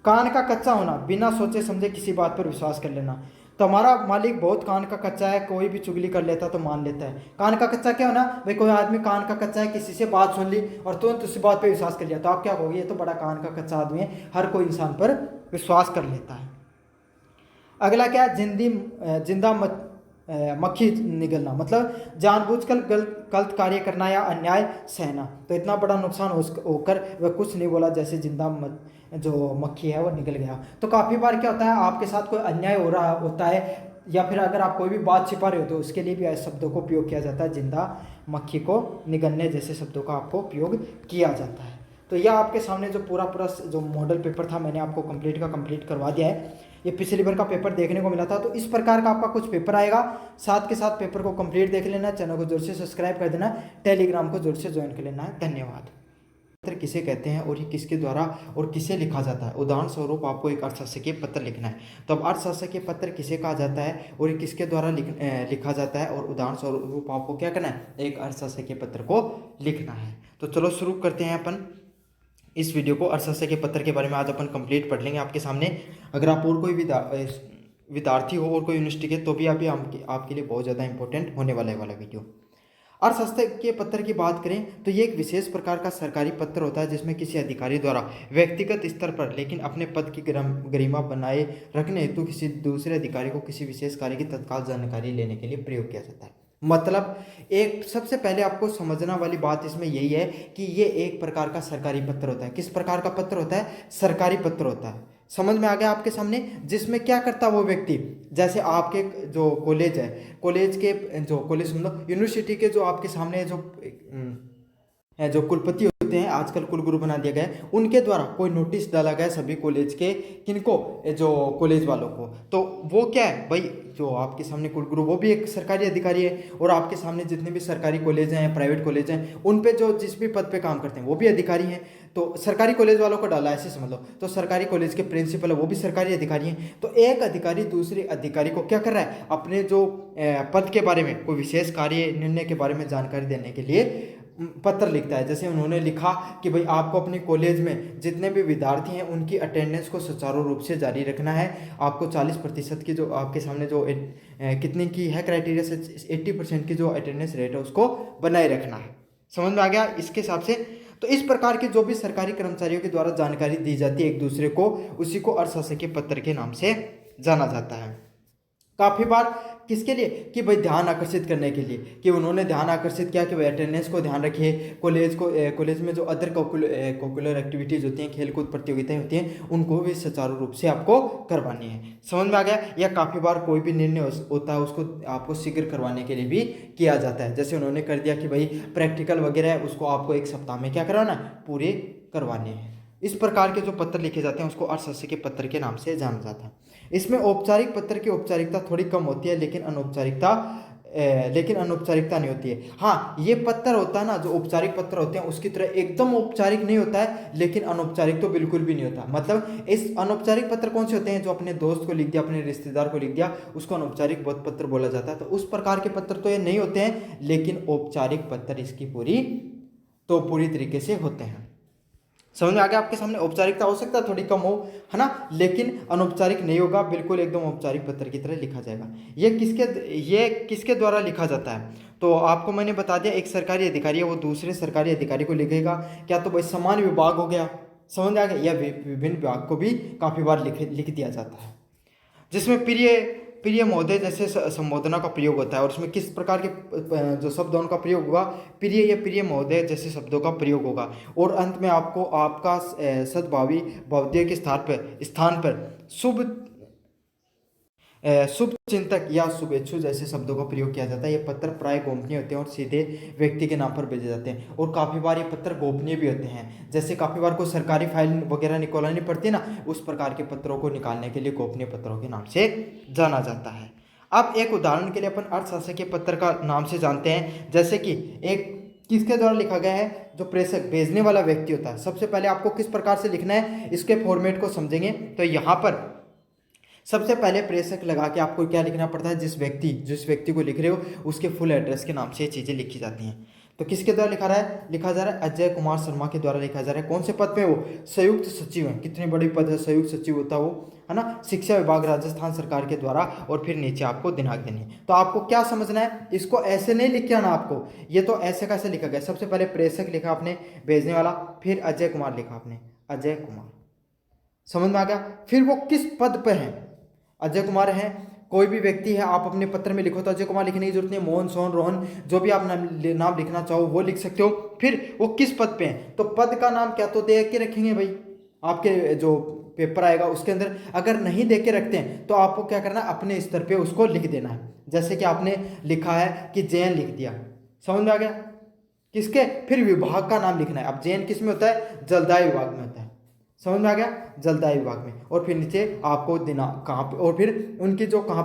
कान का कच्चा होना, बिना सोचे समझे किसी बात पर विश्वास कर लेना। तुम्हारा मालिक बहुत कान का कच्चा है, कोई भी चुगली कर लेता तो मान लेता है। कान का कच्चा क्या होना, भाई कोई आदमी कान का कच्चा है, किसी से बात सुन ली और तुरंत उसी बात पे विश्वास कर लिया, तो आप क्या कहोगे, ये तो बड़ा कान का कच्चा आदमी है, हर कोई इंसान पर विश्वास कर लेता है। अगला क्या, जिंदा मक्खी निगलना, मतलब जानबूझकर गलत कार्य करना या अन्याय सहना। तो इतना बड़ा नुकसान होकर वह कुछ नहीं बोला, जैसे जिंदा जो मक्खी है वो निकल गया। तो काफ़ी बार क्या होता है, आपके साथ कोई अन्याय हो रहा होता है या फिर अगर आप कोई भी बात छिपा रहे हो तो उसके लिए भी ऐसे शब्दों को उपयोग किया जाता है, जिंदा मक्खी को निगलने जैसे शब्दों का आपको उपयोग किया जाता है। तो यह आपके सामने जो पूरा जो मॉडल पेपर था मैंने आपको कंप्लीट करवा दिया है। ये पिछली बार का पेपर देखने को मिला था, तो इस प्रकार का आपका कुछ पेपर आएगा। साथ के साथ पेपर को कंप्लीट देख लेना, चैनल को जोर से सब्सक्राइब कर देना, टेलीग्राम को जोर से ज्वाइन कर लेना है। धन्यवाद। पत्र किसे कहते हैं और ये किसके द्वारा और किसे लिखा जाता है। उदाहरण स्वरूप आपको एक अर्थशास्त्रीय पत्र लिखना है, तो अब अर्थशास्त्रीय पत्र किसे कहा जाता है और ये किसके द्वारा लिखा जाता है, और उदाहरण स्वरूप आपको क्या करना है, एक अर्थशास्त्रीय पत्र को लिखना है। तो चलो शुरू करते हैं अपन इस वीडियो को। अर्थशास्त्र के पत्र के बारे में आज अपन कंप्लीट पढ़ लेंगे आपके सामने। अगर आप और कोई विद्यार्थी हो और कोई यूनिवर्सिटी के, तो भी आपके लिए बहुत ज़्यादा इंपॉर्टेंट होने वाला है वाला वीडियो। अर्थशास्त्र के पत्र की बात करें तो ये एक विशेष प्रकार का सरकारी पत्र होता है जिसमें किसी अधिकारी द्वारा व्यक्तिगत स्तर पर लेकिन अपने पद की गरिमा बनाए रखने हेतु किसी दूसरे अधिकारी को किसी विशेष कार्य की तत्काल जानकारी लेने के लिए प्रयोग किया जाता है। मतलब एक सबसे पहले आपको समझना वाली बात इसमें यही है कि ये एक प्रकार का सरकारी पत्र होता है। किस प्रकार का पत्र होता है, सरकारी पत्र होता है। समझ में आ गया आपके सामने, जिसमें क्या करता है वो व्यक्ति, जैसे आपके जो कॉलेज है, कॉलेज मतलब यूनिवर्सिटी के जो आपके सामने जो कुलपति होते हैं, आजकल कुलगुरु बना दिया गया है, उनके द्वारा कोई नोटिस डाला गया सभी कॉलेज के, किनको, जो कॉलेज वालों को। तो वो क्या है भाई, जो आपके सामने कुलगुरु वो भी एक सरकारी अधिकारी है, और आपके सामने जितने भी सरकारी कॉलेज हैं, प्राइवेट कॉलेज हैं, उन पे जो जिस भी पद पे काम करते हैं वो भी अधिकारी हैं। तो सरकारी कॉलेज वालों को डाला ऐसे समझ लो, तो सरकारी कॉलेज के प्रिंसिपल है वो भी सरकारी अधिकारी हैं। तो एक अधिकारी दूसरे अधिकारी को क्या कर रहा है, अपने जो पद के बारे में कोई विशेष कार्य निर्णय के बारे में जानकारी देने के लिए पत्र लिखता है। जैसे उन्होंने लिखा कि भाई आपको अपने कॉलेज में जितने भी विद्यार्थी हैं उनकी अटेंडेंस को सुचारू रूप से जारी रखना है। आपको 40% की जो आपके सामने जो कितने की है क्राइटेरिया से 80% की जो अटेंडेंस रेट है उसको बनाए रखना है। समझ में आ गया इसके हिसाब से। तो इस प्रकार के जो भी सरकारी कर्मचारियों के द्वारा जानकारी दी जाती है एक दूसरे को, उसी को अर्थशास्त्रीय पत्र के नाम से जाना जाता है। काफ़ी बार किसके लिए, कि भाई ध्यान आकर्षित करने के लिए, कि उन्होंने ध्यान आकर्षित किया कि भाई अटेंडेंस को ध्यान रखिए, कॉलेज में जो अदर कोकुलर एक्टिविटीज़ होती हैं, खेलकूद प्रतियोगिताएं होती हैं, उनको भी सुचारू रूप से आपको करवानी है। समझ में आ गया। या काफ़ी बार कोई भी निर्णय होता है उसको आपको शीघ्र करवाने के लिए भी किया जाता है। जैसे उन्होंने कर दिया कि भाई प्रैक्टिकल वगैरह है उसको आपको 1 सप्ताह में क्या करवाना है, पूरे करवाने हैं। इस प्रकार के जो पत्र लिखे जाते हैं उसको अर्थशास्त्र के पत्र के नाम से जाना जाता है। इसमें औपचारिक पत्र की औपचारिकता थोड़ी कम होती है, लेकिन अनौपचारिकता नहीं होती है। हाँ, ये पत्र होता है ना, जो औपचारिक पत्र होते हैं उसकी तरह एकदम औपचारिक नहीं होता है, लेकिन अनौपचारिक तो बिल्कुल भी नहीं होता। मतलब इस अनौपचारिक पत्र कौन से होते हैं, जो अपने दोस्त को लिख दिया, अपने रिश्तेदार को लिख दिया, उसको अनौपचारिक पत्र बोला जाता है। तो उस प्रकार के पत्र तो ये नहीं होते हैं, लेकिन औपचारिक पत्र इसकी पूरी तरीके से होते हैं। समझ में आ गया आपके सामने। औपचारिकता हो सकता है थोड़ी कम हो, है ना, लेकिन अनौपचारिक नहीं होगा, बिल्कुल एकदम औपचारिक पत्र की तरह लिखा जाएगा। ये किसके द्वारा लिखा जाता है, तो आपको मैंने बता दिया, एक सरकारी अधिकारी है वो दूसरे सरकारी अधिकारी को लिखेगा। क्या तो भाई समान विभाग हो गया, समझ में आ गया, या विभिन्न विभाग को भी काफ़ी बार लिख दिया जाता है। जिसमें प्रिय महोदय जैसे संबोधना का प्रयोग होता है, और उसमें किस प्रकार के जो शब्दों का प्रयोग होगा, प्रिय या प्रिय महोदय जैसे शब्दों का प्रयोग होगा। और अंत में आपको आपका सद्भावी भवदीय के स्थान पर शुभ चिंतक या शुभेच्छु जैसे शब्दों का प्रयोग किया जाता है। ये पत्र प्राय गोपनीय होते हैं और सीधे व्यक्ति के नाम पर भेजे जाते हैं, और काफ़ी बार ये पत्र गोपनीय भी होते हैं। जैसे काफ़ी बार को सरकारी फाइल वगैरह निकालनी पड़ती है ना, उस प्रकार के पत्रों को निकालने के लिए गोपनीय पत्रों के नाम से जाना जाता है। अब एक उदाहरण के लिए अपन अर्थशास्त्र के पत्र का नाम से जानते हैं। जैसे कि एक किसके द्वारा लिखा गया है, जो प्रेषक भेजने वाला व्यक्ति होता है। सबसे पहले आपको किस प्रकार से लिखना है, इसके फॉर्मेट को समझेंगे। तो यहाँ पर सबसे पहले प्रेषक लगा के आपको क्या लिखना पड़ता है, जिस व्यक्ति को लिख रहे हो उसके फुल एड्रेस के नाम से ये चीज़ें लिखी जाती हैं। तो किसके द्वारा लिखा जा रहा है, अजय कुमार शर्मा के द्वारा लिखा जा रहा है। कौन से पद पे, वो संयुक्त सचिव है। कितनी बड़ी पद है, संयुक्त सचिव होता है वो, है ना, शिक्षा विभाग राजस्थान सरकार के द्वारा। और फिर नीचे आपको दिनांक देनी है। तो आपको क्या समझना है, इसको ऐसे नहीं लिख के आना आपको, ये तो ऐसे कैसे लिखा गया। सबसे पहले प्रेषक लिखा आपने, भेजने वाला, फिर अजय कुमार लिखा आपने, अजय कुमार, समझ में आ गया। फिर वो किस पद पे है, अजय कुमार है। कोई भी व्यक्ति है, आप अपने पत्र में लिखो तो अजय कुमार लिखने की जरूरत नहीं, मोहन, सोहन, रोहन, जो भी आप नाम लिखना चाहो वो लिख सकते हो। फिर वो किस पद पे हैं, तो पद का नाम क्या तो दे के रखेंगे भाई, आपके जो पेपर आएगा उसके अंदर। अगर नहीं दे के रखते हैं तो आपको क्या करना है, अपने स्तर पे उसको लिख देना है। जैसे कि आपने लिखा है कि जैन लिख दिया, समझ में आ गया किसके। फिर विभाग का नाम लिखना है। अब जैन किस में होता है, जलदाय विभाग में होता है, समझ में आ गया, जलदाय विभाग में। और फिर नीचे आपको दिनांक कहाँ पे, और फिर उनकी जो कहाँ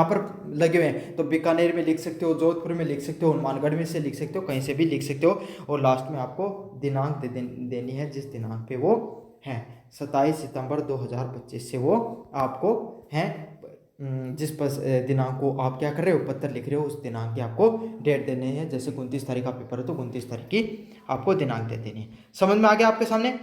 पर लगे हुए हैं, तो बीकानेर में लिख सकते हो, जोधपुर में लिख सकते हो, हनुमानगढ़ में से लिख सकते हो, कहीं से भी लिख सकते हो। और लास्ट में आपको दिनांक देनी है, जिस दिनांक पे वो हैं। 27 सितंबर 2025 से वो आपको हैं, जिस दिनांक को आप क्या कर रहे हो, पत्र लिख रहे हो, उस दिनांक की आपको डेट देनी है। जैसे 29 तारीख का पेपर है तो 29 तारीख की आपको दिनांक दे देनी है। समझ में आ गया आपके सामने।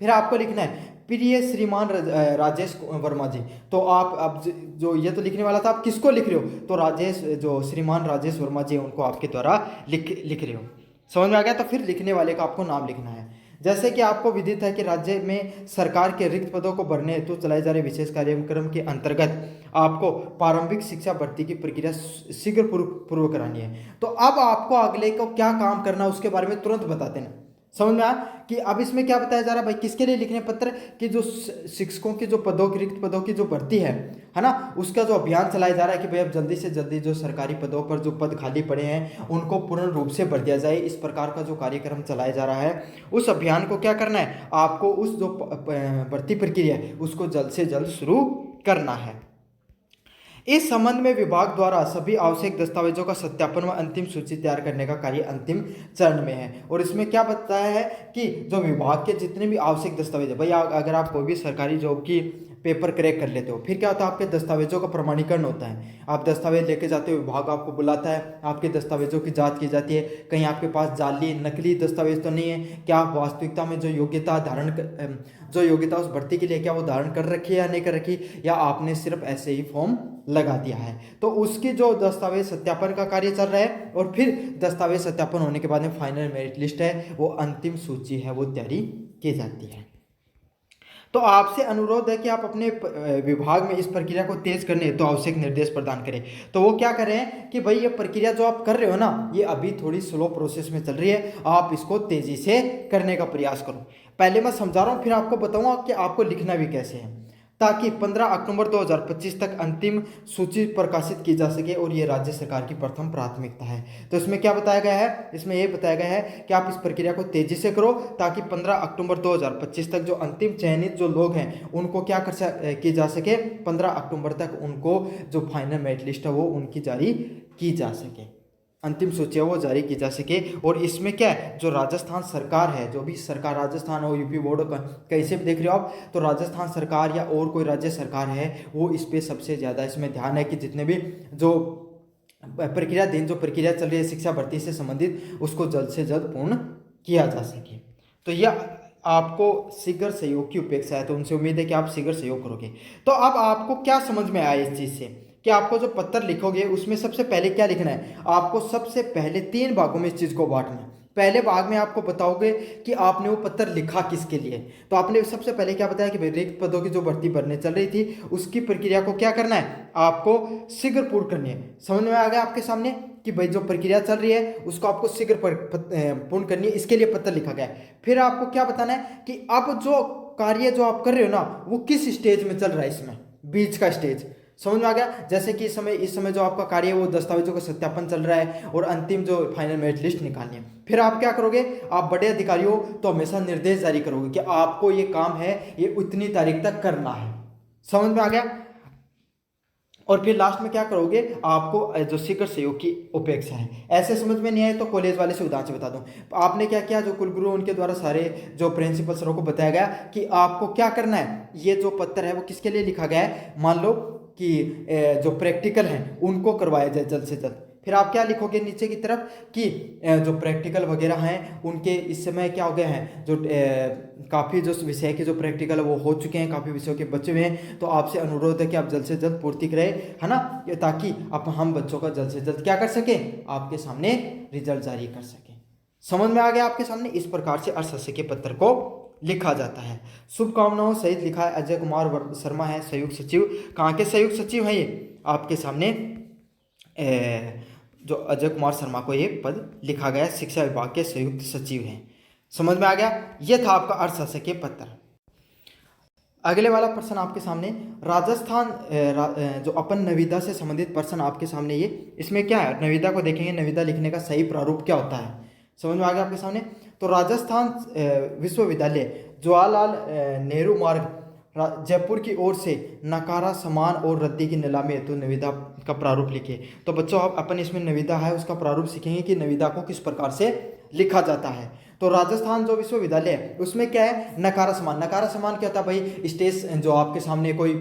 फिर आपको लिखना है प्रिय श्रीमान राजेश वर्मा जी। तो आप अब जो ये तो लिखने वाला था, आप किसको लिख रहे हो, तो राजेश, जो श्रीमान राजेश वर्मा जी उनको आपके द्वारा लिख रहे हो, समझ में आ गया। तो फिर लिखने वाले का आपको नाम लिखना है। जैसे कि आपको विदित है कि राज्य में सरकार के रिक्त पदों को भरने हेतु चलाए जा रहे विशेष कार्यक्रम के अंतर्गत आपको प्रारंभिक शिक्षा भर्ती की प्रक्रिया शीघ्र पूर्व करानी है। तो अब आपको अगले को क्या काम करना है उसके बारे में तुरंत बता देना। समझ में आया कि अब इसमें क्या बताया जा रहा है भाई, किसके लिए लिखने पत्र, कि जो शिक्षकों की जो पदों की रिक्त पदों की जो भर्ती है ना, उसका जो अभियान चलाया जा रहा है कि भाई अब जल्दी से जल्दी जो सरकारी पदों पर जो पद खाली पड़े हैं उनको पूर्ण रूप से भर दिया जाए। इस प्रकार का जो कार्यक्रम चलाया जा रहा है, उस अभियान को क्या करना है, आपको उस जो भर्ती प्रक्रिया है उसको जल्द से जल्द शुरू करना है। इस संबंध में विभाग द्वारा सभी आवश्यक दस्तावेजों का सत्यापन व अंतिम सूची तैयार करने का कार्य अंतिम चरण में है। और इसमें क्या बताया है कि जो विभाग के जितने भी आवश्यक दस्तावेज है, भाई अगर आप कोई भी सरकारी जॉब की पेपर क्रैक कर लेते हो, फिर क्या होता है, आपके दस्तावेजों का प्रमाणीकरण होता है। आप दस्तावेज लेके जाते हो, विभाग आपको बुलाता है, आपके दस्तावेजों की जांच की जाती है, कहीं आपके पास जाली नकली दस्तावेज तो नहीं है, क्या आप वास्तविकता में जो योग्यता उस भर्ती के लिए क्या वो धारण कर रखी है या नहीं कर रखी, या आपने सिर्फ ऐसे ही फॉर्म लगा दिया है। तो उसकी जो दस्तावेज सत्यापन का कार्य चल रहा है, और फिर दस्तावेज सत्यापन होने के बाद में फाइनल मेरिट लिस्ट है, वो अंतिम सूची है, वो तैयारी की जाती है। तो आपसे अनुरोध है कि आप अपने विभाग में इस प्रक्रिया को तेज करने तो आवश्यक निर्देश प्रदान करें। तो वो क्या कर रहे हैं कि भाई ये प्रक्रिया जो आप कर रहे हो ना, ये अभी थोड़ी स्लो प्रोसेस में चल रही है, आप इसको तेजी से करने का प्रयास करो। पहले मैं समझा रहा हूँ, फिर आपको बताऊंगा कि आपको लिखना भी कैसे है, ताकि 15 अक्टूबर 2025 तक अंतिम सूची प्रकाशित की जा सके। और ये राज्य सरकार की प्रथम प्राथमिकता है। तो इसमें क्या बताया गया है, इसमें ये बताया गया है कि आप इस प्रक्रिया को तेजी से करो, ताकि 15 अक्टूबर 2025 तक जो अंतिम चयनित जो लोग हैं उनको क्या की जा सके, 15 अक्टूबर तक उनको जो फाइनल मेरिट लिस्ट है वो उनकी जारी की जा सके, अंतिम सूची है वो जारी की जा सके। और इसमें क्या है, जो राजस्थान सरकार है, जो भी सरकार, राजस्थान और यूपी बोर्ड कहीं से भी देख रहे हो आप, तो राजस्थान सरकार या और कोई राज्य सरकार है, वो इस पे सबसे ज़्यादा इसमें ध्यान है कि जितने भी जो प्रक्रिया चल रही है शिक्षा भर्ती से संबंधित, उसको जल्द से जल्द पूर्ण किया जा सके। तो यह आपको शीघ्र सहयोग की अपेक्षा है, तो उनसे उम्मीद है कि आप शीघ्र सहयोग करोगे। तो अब आपको क्या समझ में आया इस चीज़ से, कि आपको जो पत्र लिखोगे उसमें सबसे पहले क्या लिखना है, आपको सबसे पहले 3 भागों में इस चीज़ को बांटना है। पहले भाग में आपको बताओगे कि आपने वो पत्र लिखा किसके लिए। तो आपने सबसे पहले क्या बताया कि भाई रिक्त पदों की जो भर्ती भरने चल रही थी, उसकी प्रक्रिया को क्या करना है, आपको शीघ्र पूर्ण करनी है। समझ में आ गया आपके सामने कि भाई जो प्रक्रिया चल रही है उसको आपको शीघ्र पूर्ण करनी है, इसके लिए पत्र लिखा गया है। फिर आपको क्या बताना है कि अब जो कार्य जो आप कर रहे हो ना, वो किस स्टेज में चल रहा है इसमें, बीच का स्टेज। समझ में आ गया। जैसे कि इस समय जो आपका कार्य है वो दस्तावेजों का सत्यापन चल रहा है और अंतिम जो फाइनल मेरिट लिस्ट निकालनी है। फिर आप क्या करोगे, आप बड़े अधिकारी हो तो हमेशा निर्देश जारी करोगे कि आपको ये काम है ये उतनी तारीख तक करना है। समझ में आ गया। और फिर लास्ट में क्या करोगे, आपको जो शिखर सहयोग की अपेक्षा है। ऐसे समझ में नहीं आए तो कॉलेज वाले से उदाहरण से बता दूं। आपने क्या किया, जो कुलगुरु उनके द्वारा सारे जो प्रिंसिपल सरों को बताया गया कि आपको क्या करना है। ये जो पत्र है वो किसके लिए लिखा गया है, मान लो कि जो प्रैक्टिकल हैं उनको करवाया जाए जल्द से जल्द। फिर आप क्या लिखोगे नीचे की तरफ कि जो प्रैक्टिकल वगैरह हैं उनके इस समय क्या हो गए हैं, जो काफ़ी जो विषय के जो प्रैक्टिकल है वो हो चुके हैं, काफ़ी विषयों के बचे हुए हैं। तो आपसे अनुरोध है कि आप जल्द से जल्द पूर्ति करें, है ना, ताकि आप हम बच्चों का जल्द से जल्द क्या कर सकें, आपके सामने रिजल्ट जारी कर सकें। समझ में आ गया आपके सामने। इस प्रकार से अशासकीय पत्र को लिखा जाता है। शुभकामनाओं सहित लिखा है अजय कुमार शर्मा है संयुक्त सचिव। कहाँ के संयुक्त सचिव हैं ये, आपके सामने जो अजय कुमार शर्मा को ये पद लिखा गया, शिक्षा विभाग के संयुक्त सचिव हैं। समझ में आ गया। ये था आपका अशासकीय पत्र। अगले वाला प्रश्न आपके सामने राजस्थान जो अपन निविदा से संबंधित प्रश्न आपके सामने ये, इसमें क्या है, निविदा को देखेंगे, निविदा लिखने का सही प्रारूप क्या होता है। समझ में आ गया आपके सामने। तो राजस्थान विश्वविद्यालय जवाहरलाल नेहरू मार्ग जयपुर की ओर से नकारा सामान और रद्दी की नीलामी हेतु निविदा का प्रारूप लिखिए। तो बच्चों आप अपन इसमें निविदा है उसका प्रारूप सीखेंगे कि निविदा को किस प्रकार से लिखा जाता है। तो राजस्थान जो विश्वविद्यालय है उसमें क्या है, नकारा सामान। नकारा सामान क्या होता है भाई, स्टेज जो आपके सामने कोई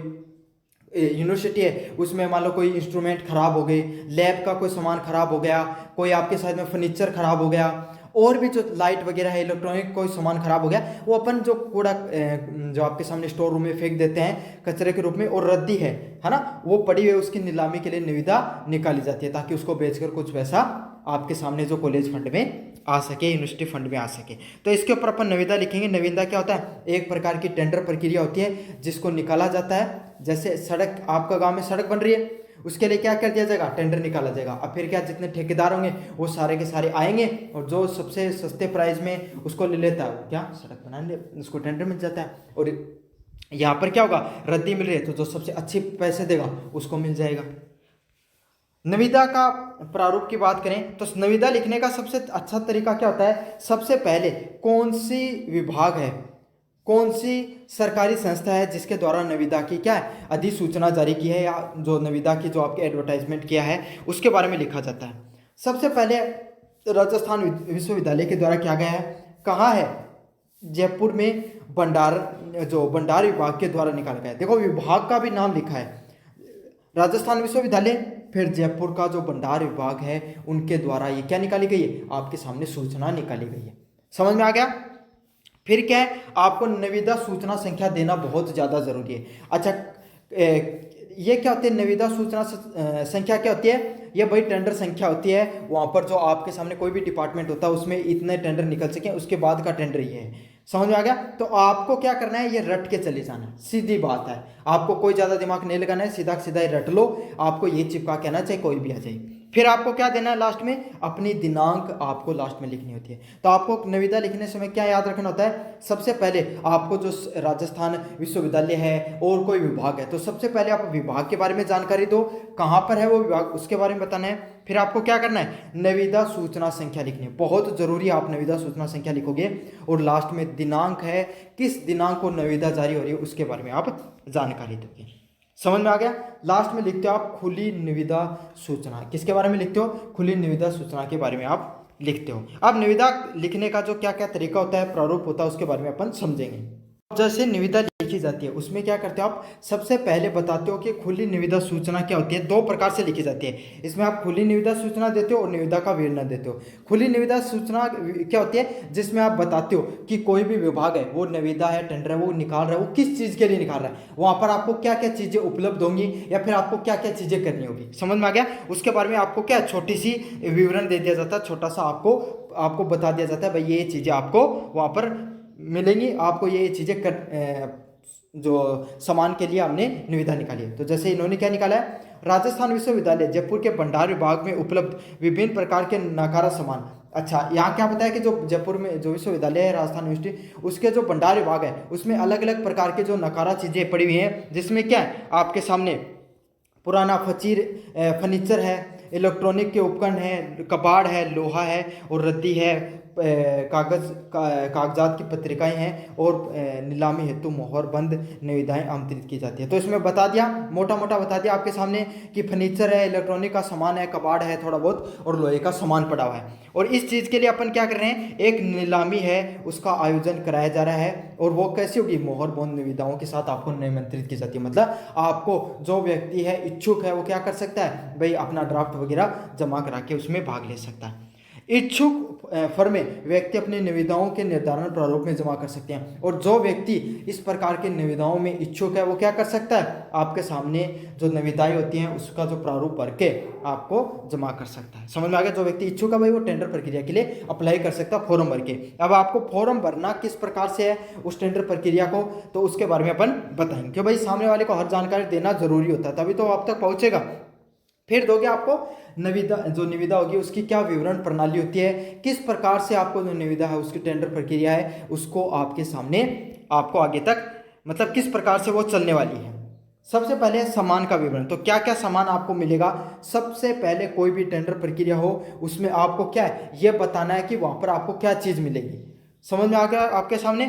यूनिवर्सिटी है उसमें मान लो कोई इंस्ट्रूमेंट खराब हो गई, लैब का कोई सामान खराब हो गया, कोई आपके साइड में फर्नीचर खराब हो गया, और भी जो लाइट वगैरह है, इलेक्ट्रॉनिक कोई सामान खराब हो गया, वो अपन जो कूड़ा जो आपके सामने स्टोर रूम में फेंक देते हैं कचरे के रूप में, और रद्दी है ना, वो पड़ी हुई उसकी नीलामी के लिए निविदा निकाली जाती है ताकि उसको बेचकर कुछ पैसा आपके सामने जो कॉलेज फंड में आ सके, यूनिवर्सिटी फंड में आ सके। तो इसके ऊपर अपन निविदा लिखेंगे। निविदा क्या होता है, एक प्रकार की टेंडर प्रक्रिया होती है जिसको निकाला जाता है। जैसे सड़क, आपका गांव में सड़क बन रही है, उसके लिए क्या कर दिया जाएगा, टेंडर निकाला जाएगा। अब फिर क्या, जितने ठेकेदार होंगे वो सारे के सारे आएंगे और जो सबसे सस्ते प्राइस में उसको ले लेता है, क्या सड़क बनाने उसको टेंडर मिल जाता है। और यहाँ पर क्या होगा, रद्दी मिल रही है तो जो सबसे अच्छे पैसे देगा उसको मिल जाएगा। निविदा का प्रारूप की बात करें तो निविदा लिखने का सबसे अच्छा तरीका क्या होता है, सबसे पहले कौन सी विभाग है, कौन सी सरकारी संस्था है जिसके द्वारा निविदा की क्या है, अधिसूचना जारी की है, या जो निविदा की जो आपके एडवर्टाइजमेंट किया है उसके बारे में लिखा जाता है। सबसे पहले राजस्थान विश्वविद्यालय के द्वारा किया गया है, कहाँ है, जयपुर में भंडार विभाग के द्वारा निकाला गया है। देखो विभाग का भी नाम लिखा है, राजस्थान विश्वविद्यालय, फिर जयपुर का जो भंडार विभाग है उनके द्वारा ये क्या निकाली गई है, आपके सामने सूचना निकाली गई है। समझ में आ गया। फिर क्या है, आपको निविदा सूचना संख्या देना बहुत ज़्यादा जरूरी है। अच्छा ये क्या होती है, निविदा सूचना संख्या क्या होती है, ये भाई टेंडर संख्या होती है। वहाँ पर जो आपके सामने कोई भी डिपार्टमेंट होता है उसमें इतने टेंडर निकल सके उसके बाद का टेंडर ये है। समझ में आ गया। तो आपको क्या करना है, ये रट के चले जाना है, सीधी बात है, आपको कोई ज़्यादा दिमाग नहीं लगाना है, सीधा सीधा ही रट लो। आपको ये चिपका कहना चाहे कोई भी आ जाए। फिर आपको क्या देना है लास्ट में, अपनी दिनांक आपको लास्ट में लिखनी होती है। तो आपको निविदा लिखने समय क्या याद रखना होता है, सबसे पहले आपको जो राजस्थान विश्वविद्यालय है और कोई विभाग है तो सबसे पहले आप विभाग के बारे में जानकारी दो, कहाँ पर है वो विभाग उसके बारे में बताना है। फिर आपको क्या करना है, निविदा सूचना संख्या लिखनी है, बहुत जरूरी है। आप निविदा सूचना संख्या लिखोगे और लास्ट में दिनांक है, किस दिनांक को निविदा जारी हो रही है उसके बारे में आप जानकारी दोगे। समझ में आ गया। लास्ट में लिखते हो आप खुली निविदा सूचना, किसके बारे में लिखते हो, खुली निविदा सूचना के बारे में आप लिखते हो। अब निविदा लिखने का जो क्या क्या तरीका होता है, प्रारूप होता है, उसके बारे में अपन समझेंगे। जैसे निविदा लिखी जाती है उसमें क्या करते हो आप, सबसे पहले बताते हो कि खुली निविदा सूचना क्या होती है। दो प्रकार से लिखी जाती है, इसमें आप खुली निविदा सूचना देते हो और निविदा का विवरण देते हो। खुली निविदा सूचना क्या होती है, जिसमें आप बताते हो कि कोई भी विभाग है वो निविदा है, टेंडर है, वो निकाल रहा है, वो किस चीज़ के लिए निकाल रहा है, वहाँ पर आपको क्या क्या चीज़ें उपलब्ध होंगी या फिर आपको क्या क्या चीज़ें करनी होगी। समझ में आ गया। उसके बारे में आपको क्या छोटी सी विवरण दे दिया जाता है, छोटा सा आपको बता दिया जाता है भाई ये चीज़ें आपको वहाँ पर मिलेंगी, आपको ये चीज़ें जो सामान के लिए हमने निविदा निकाली है। तो जैसे इन्होंने क्या निकाला है, राजस्थान विश्वविद्यालय जयपुर के भंडार विभाग में उपलब्ध विभिन्न प्रकार के नकारा सामान अच्छा, यहाँ क्या बताया कि जो जयपुर में जो विश्वविद्यालय है राजस्थान यूनिवर्सिटी, उसके जो भंडार विभाग है उसमें अलग अलग प्रकार के जो नकारा चीज़ें पड़ी हुई हैं, जिसमें क्या है आपके सामने पुराना फर्नीचर है, इलेक्ट्रॉनिक के उपकरण है, कबाड़ है, लोहा है और रद्दी है, कागजात की पत्रिकाएं हैं और नीलामी हेतु मोहर बंद निविदाएं आमंत्रित की जाती है। तो इसमें बता दिया, मोटा मोटा बता दिया आपके सामने कि फर्नीचर है, इलेक्ट्रॉनिक का सामान है, कबाड़ है थोड़ा बहुत और लोहे का सामान पड़ा हुआ है। और इस चीज़ के लिए अपन क्या कर रहे हैं, एक नीलामी है उसका आयोजन कराया जा रहा है और वो कैसी होगी, मोहर बंद निविदाओं के साथ आपको निमंत्रित की जाती है। मतलब आपको जो व्यक्ति है इच्छुक है वो क्या कर सकता है भाई, अपना ड्राफ्ट वगैरह जमा करा के उसमें भाग ले सकता है। इच्छुक फर्म में व्यक्ति अपनी निविदाओं के निर्धारण प्रारूप में जमा कर सकते हैं और जो व्यक्ति इस प्रकार के निविदाओं में इच्छुक है वो क्या कर सकता है, आपके सामने जो निविदाएं होती हैं उसका जो प्रारूप भर के आपको जमा कर सकता है। समझ में आ गया, जो व्यक्ति इच्छुक है भाई वो टेंडर प्रक्रिया के लिए अप्लाई कर सकता है फॉर्म भर के। अब आपको फॉर्म भरना किस प्रकार से है उस टेंडर प्रक्रिया को, तो उसके बारे में अपन बताएंगे कि भाई सामने वाले को हर जानकारी देना जरूरी होता है, तभी तो आप तक पहुंचेगा। फिर दोगे आपको निविदा, जो निविदा होगी उसकी क्या विवरण प्रणाली होती है, किस प्रकार से आपको जो निविदा है उसकी टेंडर प्रक्रिया है उसको आपके सामने आपको आगे तक मतलब किस प्रकार से वो चलने वाली है। सबसे पहले सामान का विवरण, तो क्या क्या सामान आपको मिलेगा। सबसे पहले कोई भी टेंडर प्रक्रिया हो उसमें आपको क्या है ये बताना है कि वहाँ पर आपको क्या चीज़ मिलेगी। समझ में आ गया आपके सामने,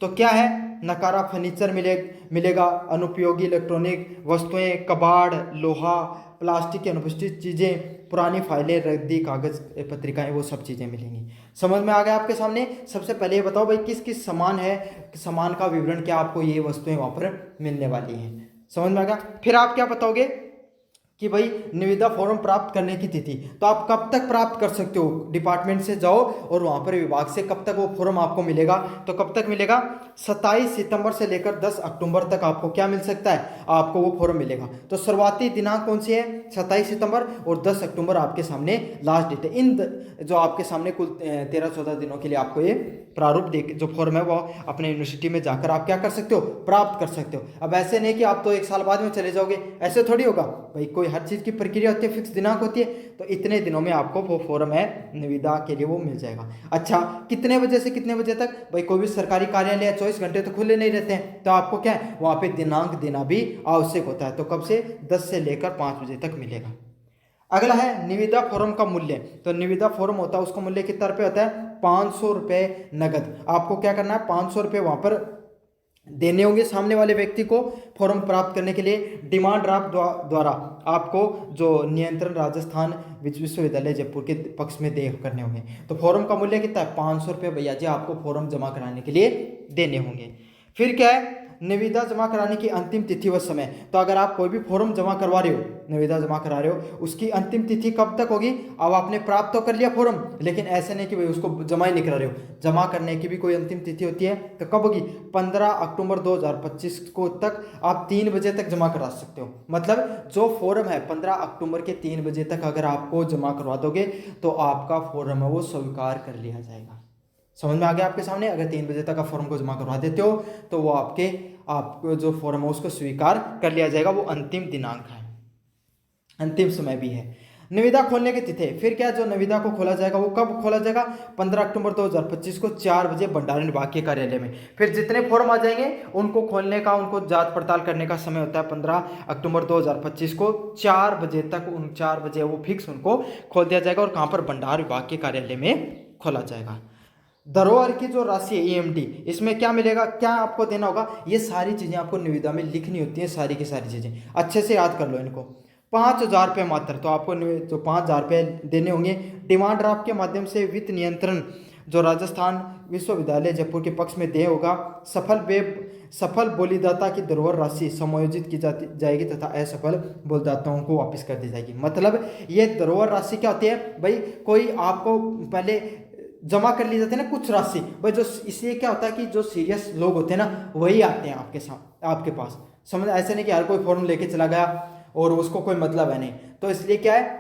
तो क्या है, नकारा फर्नीचर मिलेगा, अनुपयोगी इलेक्ट्रॉनिक वस्तुएं, कबाड़, लोहा, प्लास्टिक की अनुपस्थित चीज़ें, पुरानी फाइलें, रद्दी कागज पत्रिकाएं, वो सब चीज़ें मिलेंगी। समझ में आ गया आपके सामने। सबसे पहले ये बताओ भाई किस किस सामान है, सामान का विवरण क्या आपको ये वस्तुएं वहाँ पर मिलने वाली हैं। समझ में आ गया। फिर आप क्या बताओगे कि भाई निविदा फॉर्म प्राप्त करने की तिथि, तो आप कब तक प्राप्त कर सकते हो, डिपार्टमेंट से जाओ और वहाँ पर विभाग से कब तक वो फॉर्म आपको मिलेगा, तो कब तक मिलेगा, 27 सितंबर से लेकर 10 अक्टूबर तक आपको क्या मिल सकता है, आपको वो फॉर्म मिलेगा। तो शुरुआती दिनांक कौन सी है, 27 सितंबर और 10 अक्टूबर आपके सामने लास्ट डेट है। जो आपके सामने कुल 13-14 दिनों के लिए आपको ये प्रारूप दे जो फॉर्म है वो अपने यूनिवर्सिटी में जाकर आप क्या कर सकते हो, प्राप्त कर सकते हो। अब ऐसे नहीं कि आप तो 1 साल बाद में चले जाओगे, ऐसे थोड़ी होगा भाई, कोई हर चीज़ की प्रक्रिया होती है, फिक्स दिनांक होती है, तो इतने दिनों में आपको वो फॉर्म है निविदा के लिए वो मिल जाएगा। अच्छा, कितने बजे से कितने बजे तक, भाई कोई भी सरकारी कार्यालय 24 घंटे तो खुले नहीं रहते हैं, तो आपको क्या है वहाँ पे दिनांक देना भी आवश्यक होता है। तो कब से, 10 से लेकर 5 बजे तक मिलेगा। अगला है निविदा फॉर्म का मूल्य, तो निविदा फॉर्म होता है उसका मूल्य कितना रुपये होता है, 500 रुपये नगद। आपको क्या करना है, 500 रुपये वहाँ पर देने होंगे सामने वाले व्यक्ति को फॉर्म प्राप्त करने के लिए। डिमांड ड्राफ्ट द्वारा आपको जो नियंत्रण राजस्थान विश्वविद्यालय जयपुर के पक्ष में देय करने होंगे। तो फॉर्म का मूल्य कितना है, 500 रुपये भैया जी आपको फॉर्म जमा कराने के लिए देने होंगे। फिर क्या है, निविदा जमा कराने की अंतिम तिथि व समय, तो अगर आप कोई भी फॉर्म जमा करवा रहे हो, निविदा जमा करा रहे हो, उसकी अंतिम तिथि कब तक होगी। अब आपने प्राप्त तो कर लिया फॉर्म, लेकिन ऐसे नहीं कि भाई उसको जमा ही नहीं करा रहे हो, जमा करने की भी कोई अंतिम तिथि होती है। तो कब होगी, 15 अक्टूबर 2025 को तक आप 3 बजे तक जमा करा सकते हो। मतलब जो फॉर्म है 15 अक्टूबर के 3 बजे तक अगर आपको जमा करवा दोगे तो आपका फॉर्म है वो स्वीकार कर लिया जाएगा। समझ में आ गया आपके सामने, अगर 3 बजे तक आप फॉर्म को जमा करवा देते हो तो वो आपको जो फॉर्म है उसको स्वीकार कर लिया जाएगा। वो अंतिम दिनांक है, अंतिम समय भी है। निविदा खोलने की तिथि, फिर क्या, जो निविदा को खोला जाएगा वो कब खोला जाएगा, 15 अक्टूबर 2025 को 4 बजे भंडारण विभाग के कार्यालय में। फिर जितने फॉर्म आ जाएंगे उनको खोलने का, उनको जांच पड़ताल करने का समय होता है 15 अक्टूबर 2025 को 4 बजे तक, उन 4 बजे वो फिक्स उनको खोल दिया जाएगा। और कहाँ पर, भंडार विभाग के कार्यालय में खोला जाएगा। धरोहर की जो राशि है ईएमडी, इसमें क्या मिलेगा, क्या आपको देना होगा, ये सारी चीज़ें आपको निविदा में लिखनी होती हैं, सारी की सारी चीज़ें अच्छे से याद कर लो इनको। 5,000 रुपये मात्र, तो आपको जो 5,000 रुपये देने होंगे। डिमांड ड्राफ्ट के माध्यम से वित्त नियंत्रण जो राजस्थान विश्वविद्यालय जयपुर के पक्ष में देय होगा। सफल बोलीदाता की धरोहर राशि समायोजित की जाएगी तथा असफल बोलीदाताओं को वापस कर दी जाएगी। मतलब ये धरोहर राशि क्या होती है भाई, कोई आपको पहले जमा कर ली जाती है ना कुछ राशि भाई, जो इसलिए क्या होता है कि जो सीरियस लोग होते हैं ना वही आते हैं आपके साथ आपके पास। समझ, ऐसे नहीं कि हर कोई फॉर्म लेके चला गया और उसको कोई मतलब है नहीं। तो इसलिए क्या है,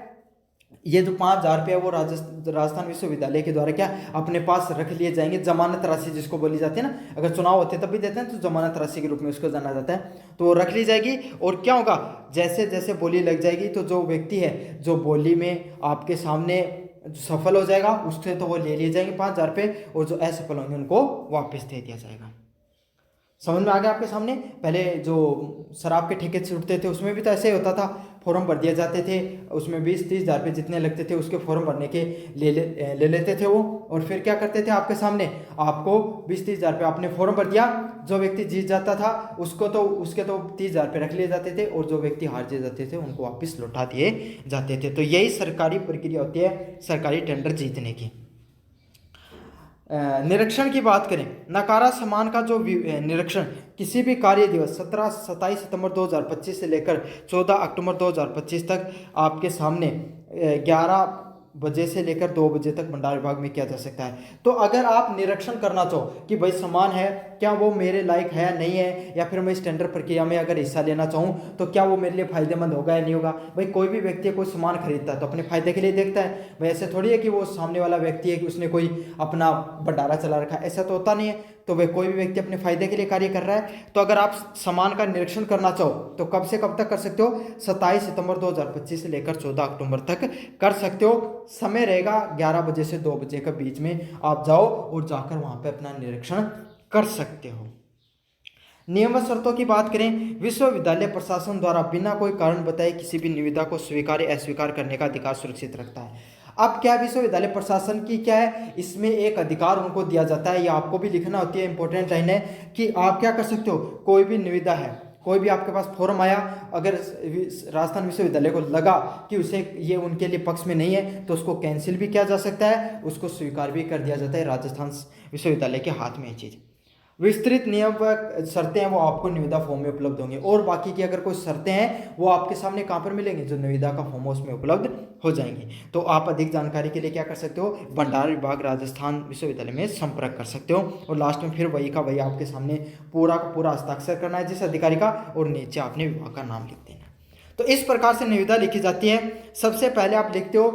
ये जो 5,000 रुपये वो राजस्थान विश्वविद्यालय के द्वारा क्या अपने पास रख लिए जाएंगे। जमानत राशि जिसको बोली जाती है ना, अगर चुनाव होते तब भी देते हैं तो जमानत राशि के रूप में उसको जाना जाता है, तो वो रख ली जाएगी। और क्या होगा, जैसे जैसे बोली लग जाएगी तो जो व्यक्ति है जो बोली में आपके सामने जो सफल हो जाएगा उससे तो वो ले लिए जाएंगे 5,000 रुपये, और जो असफल होंगे उनको वापस दे दिया जाएगा। समझ में आ गया आपके सामने। पहले जो शराब के ठेके छूटते थे उसमें भी तो ऐसे ही होता था, फॉर्म भर दिए जाते थे, उसमें 20-30 हज़ार रुपये जितने लगते थे उसके फॉर्म भरने के ले लेते थे वो, और फिर क्या करते थे आपके सामने, आपको 20-30 हज़ार रुपये आपने फॉर्म भर दिया, जो व्यक्ति जीत जाता था उसके तो 30 हज़ार रुपये रख लिए जाते थे, और जो व्यक्ति हार जाते थे उनको वापस लौटा दिए जाते थे। तो यही सरकारी प्रक्रिया होती है सरकारी टेंडर जीतने की। निरीक्षण की बात करें, नकारा सामान का जो निरीक्षण किसी भी कार्य दिवस 27 सितंबर 2025 से लेकर 14 अक्टूबर 2025 तक आपके सामने 11 बजे से लेकर 2 बजे तक भंडार विभाग में किया जा सकता है। तो अगर आप निरीक्षण करना चाहो कि भाई सामान है क्या वो मेरे लायक है नहीं है, या फिर मैं इस टेंडर प्रक्रिया में अगर हिस्सा लेना चाहूँ तो क्या वो मेरे लिए फायदेमंद होगा या नहीं होगा। भाई कोई भी व्यक्ति कोई सामान खरीदता है तो अपने फायदे के लिए देखता है, भाई ऐसे थोड़ी है कि वो सामने वाला व्यक्ति है कि उसने कोई अपना भंडारा चला रखा है, ऐसा तो होता नहीं है। तो वह कोई भी व्यक्ति अपने फायदे के लिए कार्य कर रहा है। तो अगर आप सामान का निरीक्षण करना चाहो तो कब से कब तक कर सकते हो, 27 सितंबर 2025 से लेकर 14 अक्टूबर तक कर सकते हो। समय रहेगा 11 बजे से 2 बजे के बीच में आप जाओ और जाकर वहां पे अपना निरीक्षण कर सकते हो। नियम व शर्तों की बात करें, विश्वविद्यालय प्रशासन द्वारा बिना कोई कारण बताए किसी भी निविदा को स्वीकार या अस्वीकार करने का अधिकार सुरक्षित रखता है। अब क्या विश्वविद्यालय प्रशासन की क्या है, इसमें एक अधिकार उनको दिया जाता है, ये आपको भी लिखना होती है, इंपॉर्टेंट लाइन है कि आप क्या कर सकते हो, कोई भी निविदा है, कोई भी आपके पास फॉर्म आया, अगर राजस्थान विश्वविद्यालय को लगा कि उसे ये उनके लिए पक्ष में नहीं है तो उसको कैंसिल भी किया जा सकता है, उसको स्वीकार भी कर दिया जाता है। राजस्थान विश्वविद्यालय के हाथ में ये चीज़। विस्तृत नियम व शर्तें हैं वो आपको निविदा फॉर्म में उपलब्ध होंगे, और बाकी की अगर कोई शर्तें हैं वो आपके सामने कहाँ पर मिलेंगी, जो निविदा का फॉर्म है उसमें उपलब्ध हो जाएंगी। तो आप अधिक जानकारी के लिए क्या कर सकते हो, भंडार विभाग राजस्थान विश्वविद्यालय में संपर्क कर सकते हो। और लास्ट में फिर वही का वही आपके सामने पूरा का पूरा हस्ताक्षर करना है जिस अधिकारी का, और नीचे आपने विभाग का नाम लिख देना। तो इस प्रकार से निविदा लिखी जाती है। सबसे पहले आप लिखते हो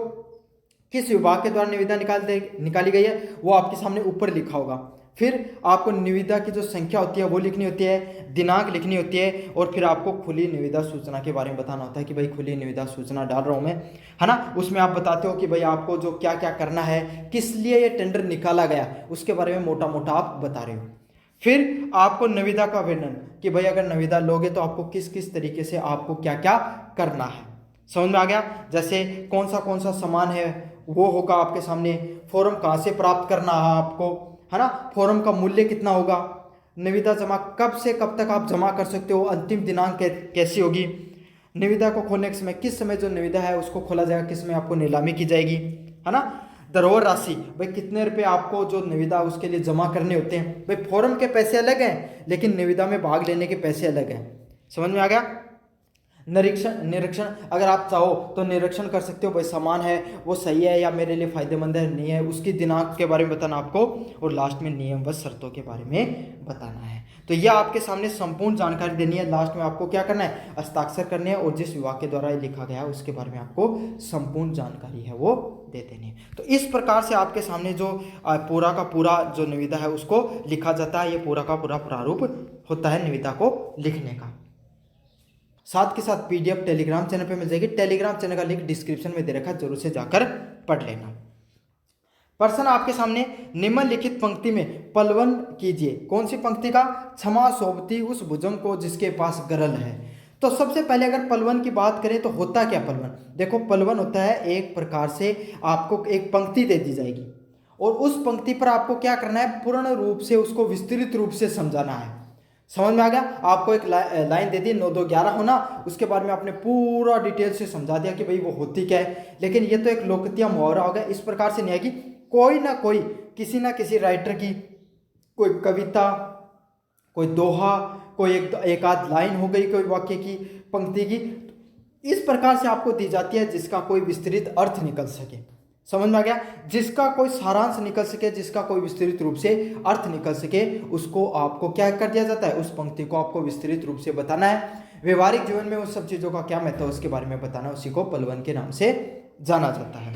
किस विभाग के द्वारा निविदा निकाली गई है, वो आपके सामने ऊपर लिखा होगा। फिर आपको निविदा की जो संख्या होती है वो लिखनी होती है, दिनांक लिखनी होती है, और फिर आपको खुली निविदा सूचना के बारे में बताना होता है कि भाई खुली निविदा सूचना डाल रहा हूँ मैं, है ना। उसमें आप बताते हो कि भाई आपको जो क्या क्या करना है, किस लिए ये टेंडर निकाला गया, उसके बारे में मोटा मोटा आप बता रहे हो। फिर आपको निविदा का वर्णन कि भाई अगर निविदा लोगे तो आपको किस किस तरीके से आपको क्या क्या करना है, समझ में आ गया। जैसे कौन सा सामान है वो होगा आपके सामने, फॉर्म कहाँ से प्राप्त करना है आपको, है ना, फॉर्म का मूल्य कितना होगा, निविदा जमा कब से कब तक आप जमा कर सकते हो, अंतिम दिनांक कैसी होगी, निविदा को खोलने के समय किस समय जो निविदा है उसको खोला जाएगा, किस में आपको नीलामी की जाएगी, है ना। धरोहर राशि, भाई कितने रुपए आपको जो निविदा उसके लिए जमा करने होते हैं। भाई फॉर्म के पैसे अलग हैं लेकिन निविदा में भाग लेने के पैसे अलग हैं, समझ में आ गया। निरीक्षण अगर आप चाहो तो निरीक्षण कर सकते हो, भाई सामान है वो सही है या मेरे लिए फायदेमंद है नहीं है, उसकी दिनांक के बारे में बताना आपको, और लास्ट में नियम व शर्तों के बारे में बताना है। तो यह आपके सामने संपूर्ण जानकारी देनी है। लास्ट में आपको क्या करना है, हस्ताक्षर करने हैं, और जिस विभाग के द्वारा ये लिखा गया है उसके बारे में आपको संपूर्ण जानकारी है वो दे देनी है। तो इस प्रकार से आपके सामने जो पूरा का पूरा जो निविदा है उसको लिखा जाता है। ये पूरा का पूरा प्रारूप होता है निविदा को लिखने का। साथ के साथ पीडीएफ टेलीग्राम चैनल पे मिल जाएगी। टेलीग्राम चैनल का लिंक डिस्क्रिप्शन में दे रखा है, जरूर से जाकर पढ़ लेना। प्रश्न आपके सामने, निम्नलिखित पंक्ति में पलवन कीजिए। कौन सी पंक्ति का, क्षमा सोबती उस भुजंग को जिसके पास गरल है। तो सबसे पहले अगर पलवन की बात करें तो होता क्या पलवन, देखो पलवन होता है एक प्रकार से आपको एक पंक्ति दे दी जाएगी और उस पंक्ति पर आपको क्या करना है, पूर्ण रूप से उसको विस्तृत रूप से समझाना है। समझ में आ गया। आपको एक लाइन दे दी 9 2 11 होना, उसके बारे में आपने पूरा डिटेल से समझा दिया कि भाई वो होती क्या है। लेकिन ये तो एक लोकप्रिय मुहावरा हो गया, इस प्रकार से नहीं आएगी। कोई ना कोई किसी ना किसी राइटर की कोई कविता, कोई दोहा, कोई एक आध लाइन हो गई, कोई वाक्य की पंक्ति की, इस प्रकार से आपको दी जाती है जिसका कोई विस्तृत अर्थ निकल सके। समझ में आ गया। जिसका कोई सारांश निकल सके, जिसका कोई विस्तृत रूप से अर्थ निकल सके, उसको आपको क्या कर दिया जाता है, उस पंक्ति को आपको विस्तृत रूप से बताना है। व्यवहारिक जीवन में उस सब चीज़ों का क्या महत्व है उसके बारे में बताना, उसी को पलवन के नाम से जाना जाता है।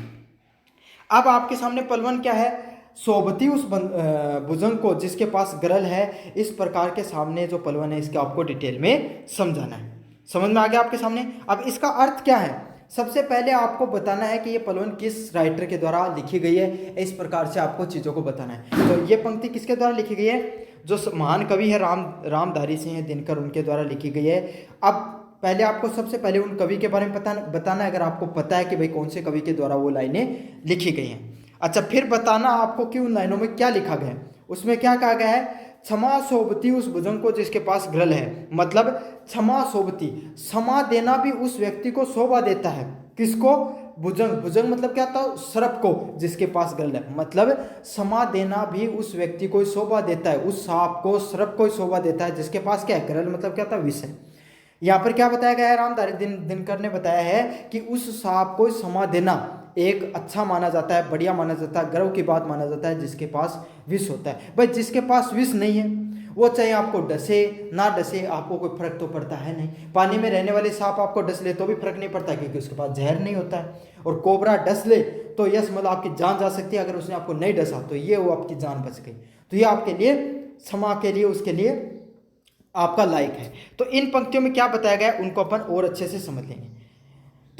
अब आपके सामने पलवन क्या है, सोबती उस भुजंग को जिसके पास गरल है। इस प्रकार के सामने जो पलवन है इसके आपको डिटेल में समझाना है। समझ में आ गया आपके सामने। अब इसका अर्थ क्या है, सबसे पहले आपको बताना है कि ये पोएम किस राइटर के द्वारा लिखी गई है। इस प्रकार से आपको चीज़ों को बताना है। तो ये पंक्ति किसके द्वारा लिखी गई है? जो महान कवि है रामधारी सिंह दिनकर, उनके द्वारा लिखी गई है। अब पहले आपको सबसे पहले उन कवि के बारे में बताना है, अगर आपको पता है कि भाई कौन से कवि के द्वारा वो लाइनें लिखी गई हैं। अच्छा, फिर बताना आपको कि उन लाइनों में क्या लिखा गया है। उसमें क्या कहा गया है? क्षमा सोबती उस भुजंग को जिसके पास ग्रल है। मतलब क्षमा सोबती, क्षमा देना भी उस व्यक्ति को शोभा देता है। किसको? भुजंग। भुजंग मतलब क्या था? सर्प को, जिसके पास ग्रल है। मतलब क्षमा देना भी उस व्यक्ति को शोभा देता है, उस सांप को, सर्प को शोभा देता है जिसके पास क्या है? ग्रल मतलब क्या था? विष है। यहाँ पर क्या बताया गया है? रामधारी दिनकर ने बताया है कि उस सांप को क्षमा देना एक अच्छा माना जाता है, बढ़िया माना जाता है, गर्व की बात माना जाता है जिसके पास विष होता है। भाई जिसके पास विष नहीं है, वो चाहे आपको डसे ना डसे, आपको कोई फर्क तो पड़ता है नहीं। पानी में रहने वाले सांप आपको डस ले तो भी फर्क नहीं पड़ता, क्योंकि उसके पास जहर नहीं होता है। और कोबरा डस ले तो यस मतलब आपकी जान जा सकती है। अगर उसने आपको नहीं डसा तो ये वो आपकी जान बच गई। तो ये आपके लिए क्षमा के लिए, उसके लिए आपका लायक है। तो इन पंक्तियों में क्या बताया गया है उनको अपन और अच्छे से समझ लेंगे।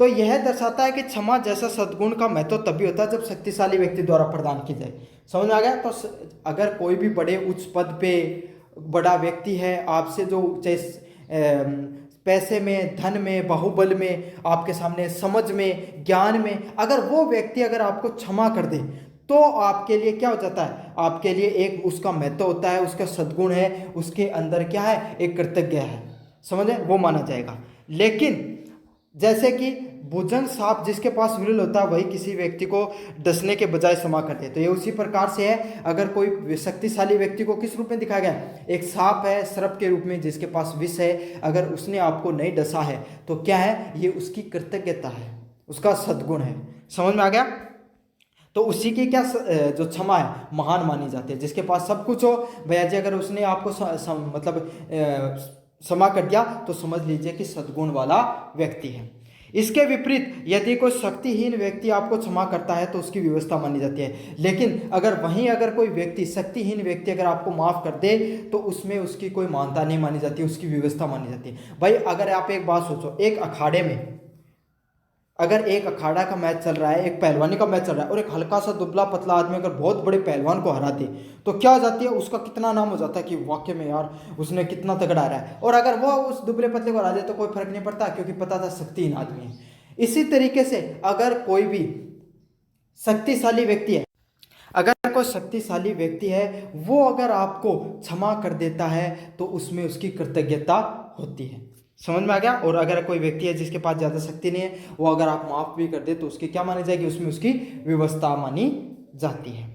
तो यह दर्शाता है कि क्षमा जैसा सद्गुण का महत्व तभी होता है जब शक्तिशाली व्यक्ति द्वारा प्रदान की जाए। समझ में आ गया? तो अगर कोई भी बड़े उच्च पद पे बड़ा व्यक्ति है, आपसे जो पैसे में, धन में, बाहुबल में, आपके सामने समझ में, ज्ञान में, अगर वो व्यक्ति अगर आपको क्षमा कर दे तो आपके लिए क्या हो जाता है? आपके लिए एक उसका महत्व होता है, उसका सद्गुण है, उसके अंदर क्या है? एक कृतज्ञ है। समझे? वो माना जाएगा। लेकिन जैसे कि भुजंग सांप जिसके पास विरल होता है वही किसी व्यक्ति को डसने के बजाय क्षमा करते हैं। तो ये उसी प्रकार से है। अगर कोई शक्तिशाली व्यक्ति को किस रूप में दिखाया गया है? एक सांप है, सर्प के रूप में, जिसके पास विष है। अगर उसने आपको नहीं डसा है तो क्या है? ये उसकी कृतज्ञता है, उसका सद्गुण है। समझ में आ गया? तो उसी की क्या जो क्षमा है महान मानी जाती है। जिसके पास सब कुछ हो, भैया जी अगर उसने आपको मतलब क्षमा कर दिया तो समझ लीजिए कि सद्गुण वाला व्यक्ति है। इसके विपरीत यदि कोई शक्तिहीन व्यक्ति आपको क्षमा करता है तो उसकी व्यवस्था मानी जाती है। लेकिन अगर कोई व्यक्ति, शक्तिहीन व्यक्ति अगर आपको माफ कर दे तो उसमें उसकी कोई मानता नहीं मानी जाती, उसकी व्यवस्था मानी जाती है। भाई अगर आप एक बात सोचो, एक अखाड़े में अगर एक अखाड़ा का मैच चल रहा है, एक पहलवानी का मैच चल रहा है, और एक हल्का सा दुबला पतला आदमी अगर बहुत बड़े पहलवान को हरा दे तो क्या हो जाती है? उसका कितना नाम हो जाता है कि वाकई में यार उसने कितना तगड़ा रहा है। और अगर वो उस दुबले पतले को हरा दे तो कोई फर्क नहीं पड़ता, क्योंकि पता था शक्तिहीन आदमी है। इसी तरीके से अगर कोई भी शक्तिशाली व्यक्ति है, अगर कोई शक्तिशाली व्यक्ति है, वो अगर आपको क्षमा कर देता है तो उसमें उसकी कृतज्ञता होती है। समझ में आ गया? और अगर कोई व्यक्ति है जिसके पास ज़्यादा शक्ति नहीं है, वो अगर आप माफ भी कर दे तो उसकी क्या मानी जाएगी? उसमें उसकी व्यवस्था मानी जाती है।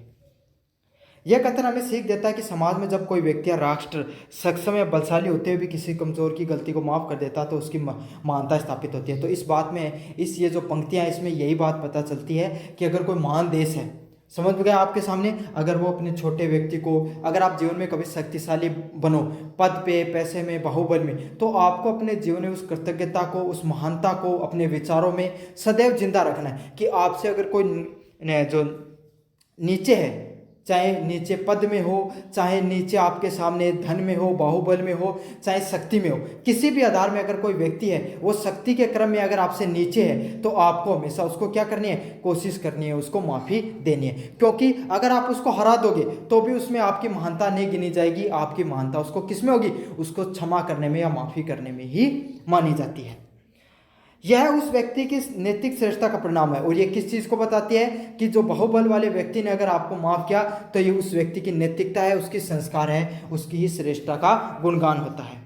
यह कथन हमें सीख देता है कि समाज में जब कोई व्यक्ति या राष्ट्र सक्षम या बलशाली होते हुए भी किसी कमजोर की गलती को माफ कर देता है तो उसकी महानता स्थापित होती है। तो इस बात में, ये जो पंक्तियां हैं, इसमें यही बात पता चलती है कि अगर कोई महान देश है, समझ में गया आपके सामने, अगर वो अपने छोटे व्यक्ति को, अगर आप जीवन में कभी शक्तिशाली बनो, पद पे, पैसे में, बाहुबल में, तो आपको अपने जीवन में उस कृतज्ञता को, उस महानता को अपने विचारों में सदैव जिंदा रखना है। कि आपसे अगर कोई जो नीचे है, चाहे नीचे पद में हो, चाहे नीचे आपके सामने धन में हो, बाहुबल में हो, चाहे शक्ति में हो, किसी भी आधार में अगर कोई व्यक्ति है वो शक्ति के क्रम में अगर आपसे नीचे है तो आपको हमेशा उसको क्या करनी है? कोशिश करनी है, उसको माफ़ी देनी है। क्योंकि अगर आप उसको हरा दोगे तो भी उसमें आपकी महानता नहीं गिनी जाएगी। आपकी महानता उसको किस में होगी? उसको क्षमा करने में या माफ़ी करने में ही मानी जाती है। यह उस व्यक्ति की नैतिक श्रेष्ठता का परिणाम है। और ये किस चीज़ को बताती है? कि जो बाहुबल वाले व्यक्ति ने अगर आपको माफ़ किया तो ये उस व्यक्ति की नैतिकता है, उसकी संस्कार है, उसकी ही श्रेष्ठता का गुणगान होता है।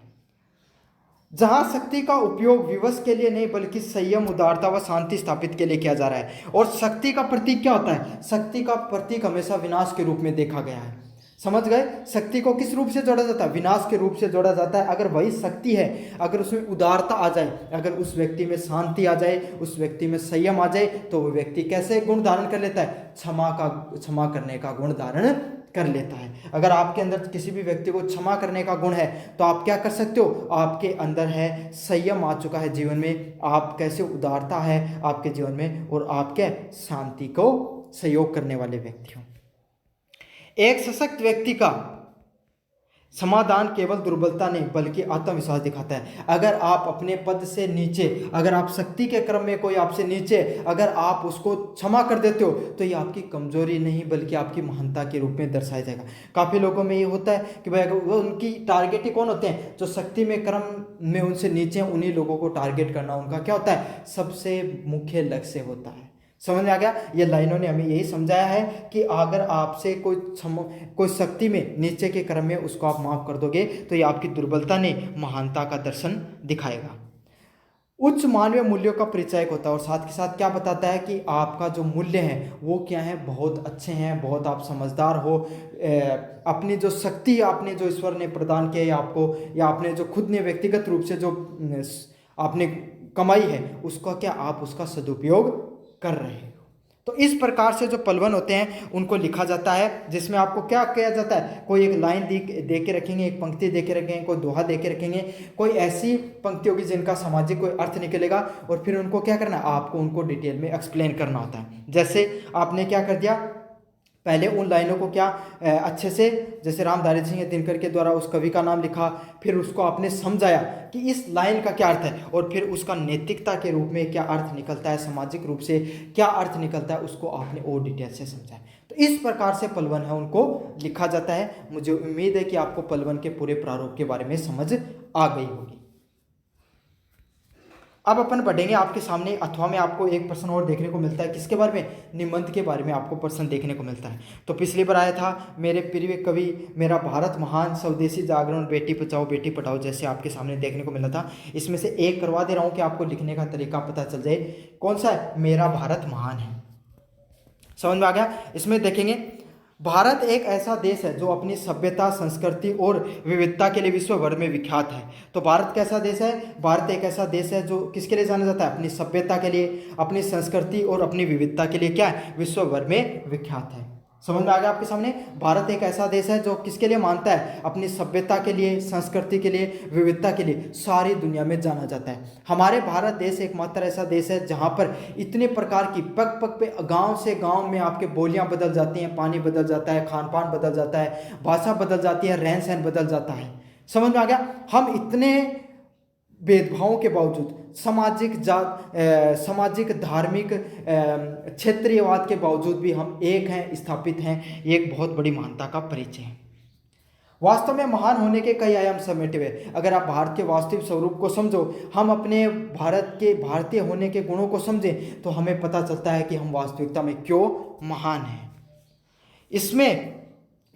जहां शक्ति का उपयोग विवश के लिए नहीं बल्कि संयम, उदारता व शांति स्थापित के लिए किया जा रहा है। और शक्ति का प्रतीक क्या होता है? शक्ति का प्रतीक हमेशा विनाश के रूप में देखा गया है। समझ गए? शक्ति को किस रूप से जोड़ा जाता है? विनाश के रूप से जोड़ा जाता है। अगर वही शक्ति है, अगर उसमें उदारता आ जाए, अगर उस व्यक्ति में शांति आ जाए, उस व्यक्ति में संयम आ जाए, तो वो व्यक्ति कैसे गुण धारण कर लेता है? क्षमा करने का गुण धारण कर लेता है। अगर आपके अंदर किसी भी व्यक्ति को क्षमा करने का गुण है तो आप क्या कर सकते हो? आपके अंदर है, संयम आ चुका है जीवन में, आप कैसे उदारता है आपके जीवन में, और आप क्या शांति को सहयोग करने वाले व्यक्ति हो। एक सशक्त व्यक्ति का समाधान केवल दुर्बलता नहीं बल्कि आत्मविश्वास दिखाता है। अगर आप अपने पद से नीचे, अगर आप शक्ति के क्रम में कोई आपसे नीचे, अगर आप उसको क्षमा कर देते हो तो ये आपकी कमजोरी नहीं बल्कि आपकी महानता के रूप में दर्शाया जाएगा। काफ़ी लोगों में ये होता है कि भाई वो उनकी टारगेट ही कौन होते हैं, जो शक्ति में क्रम में उनसे नीचे हैं, उन्हीं लोगों को टारगेट करना उनका क्या होता है, सबसे मुख्य लक्ष्य होता है। समझ में आ गया। ये लाइनों ने हमें यही समझाया है कि अगर आपसे कोई शक्ति में नीचे के क्रम में उसको आप माफ कर दोगे तो ये आपकी दुर्बलता नहीं महानता का दर्शन दिखाएगा। उच्च मानवीय मूल्यों का परिचायक होता है और साथ के साथ क्या बताता है कि आपका जो मूल्य है वो क्या है, बहुत अच्छे हैं, बहुत आप समझदार हो, अपनी जो शक्ति आपने जो ईश्वर ने प्रदान किया है आपको, या आपने जो खुद ने व्यक्तिगत रूप से जो आपने कमाई है उसका क्या आप उसका सदुपयोग कर रहे हो। तो इस प्रकार से जो पलवन होते हैं उनको लिखा जाता है, जिसमें आपको क्या किया जाता है, कोई एक लाइन दे के रखेंगे, एक पंक्ति दे के रखेंगे, कोई दोहा दे के रखेंगे, कोई ऐसी पंक्ति होगी जिनका सामाजिक कोई अर्थ निकलेगा और फिर उनको क्या करना है, आपको उनको डिटेल में एक्सप्लेन करना होता है। जैसे आपने क्या कर दिया, पहले उन लाइनों को क्या अच्छे से, जैसे रामधारी सिंह दिनकर के द्वारा उस कवि का नाम लिखा, फिर उसको आपने समझाया कि इस लाइन का क्या अर्थ है और फिर उसका नैतिकता के रूप में क्या अर्थ निकलता है, सामाजिक रूप से क्या अर्थ निकलता है, उसको आपने और डिटेल से समझाया। तो इस प्रकार से पलवन है उनको लिखा जाता है। मुझे उम्मीद है कि आपको पलवन के पूरे प्रारूप के बारे में समझ आ गई होगी। अब अपन बढ़ेंगे आपके सामने, अथवा में आपको एक प्रश्न और देखने को मिलता है, किसके बारे में, निबंध के बारे में आपको प्रश्न देखने को मिलता है। तो पिछली बार आया था मेरे प्रिय कवि, मेरा भारत महान, स्वदेशी जागरण, बेटी बचाओ बेटी पढ़ाओ, जैसे आपके सामने देखने को मिला था। इसमें से एक करवा दे रहा हूँ कि आपको लिखने का तरीका पता चल जाए। कौन सा है, मेरा भारत महान है। समझ में आ गया। इसमें देखेंगे, भारत एक ऐसा देश है जो अपनी सभ्यता, संस्कृति और विविधता के लिए विश्व भर में विख्यात है। तो भारत कैसा देश है, भारत एक ऐसा देश है जो किसके लिए जाना जाता है, अपनी सभ्यता के लिए, अपनी संस्कृति और अपनी विविधता के लिए क्या है, विश्व भर में विख्यात है। समझ में आ गया आपके सामने। भारत एक ऐसा देश है जो किसके लिए मानता है, अपनी सभ्यता के लिए, संस्कृति के लिए, विविधता के लिए सारी दुनिया में जाना जाता है। हमारे भारत देश एकमात्र ऐसा देश है जहाँ पर इतने प्रकार की पग पग पे, गांव से गांव में आपके बोलियां बदल जाती हैं, पानी बदल जाता है, खान पान बदल जाता है, भाषा बदल जाती है, रहन सहन बदल जाता है। समझ में आ गया। हम इतने भेदभावों के बावजूद, सामाजिक धार्मिक क्षेत्रीयवाद के बावजूद भी हम एक हैं, स्थापित हैं। ये एक बहुत बड़ी महानता का परिचय है। वास्तव में महान होने के कई आयाम समेटे हुए। अगर आप भारत के वास्तविक स्वरूप को समझो, हम अपने भारत के भारतीय होने के गुणों को समझें तो हमें पता चलता है कि हम वास्तविकता में क्यों महान हैं।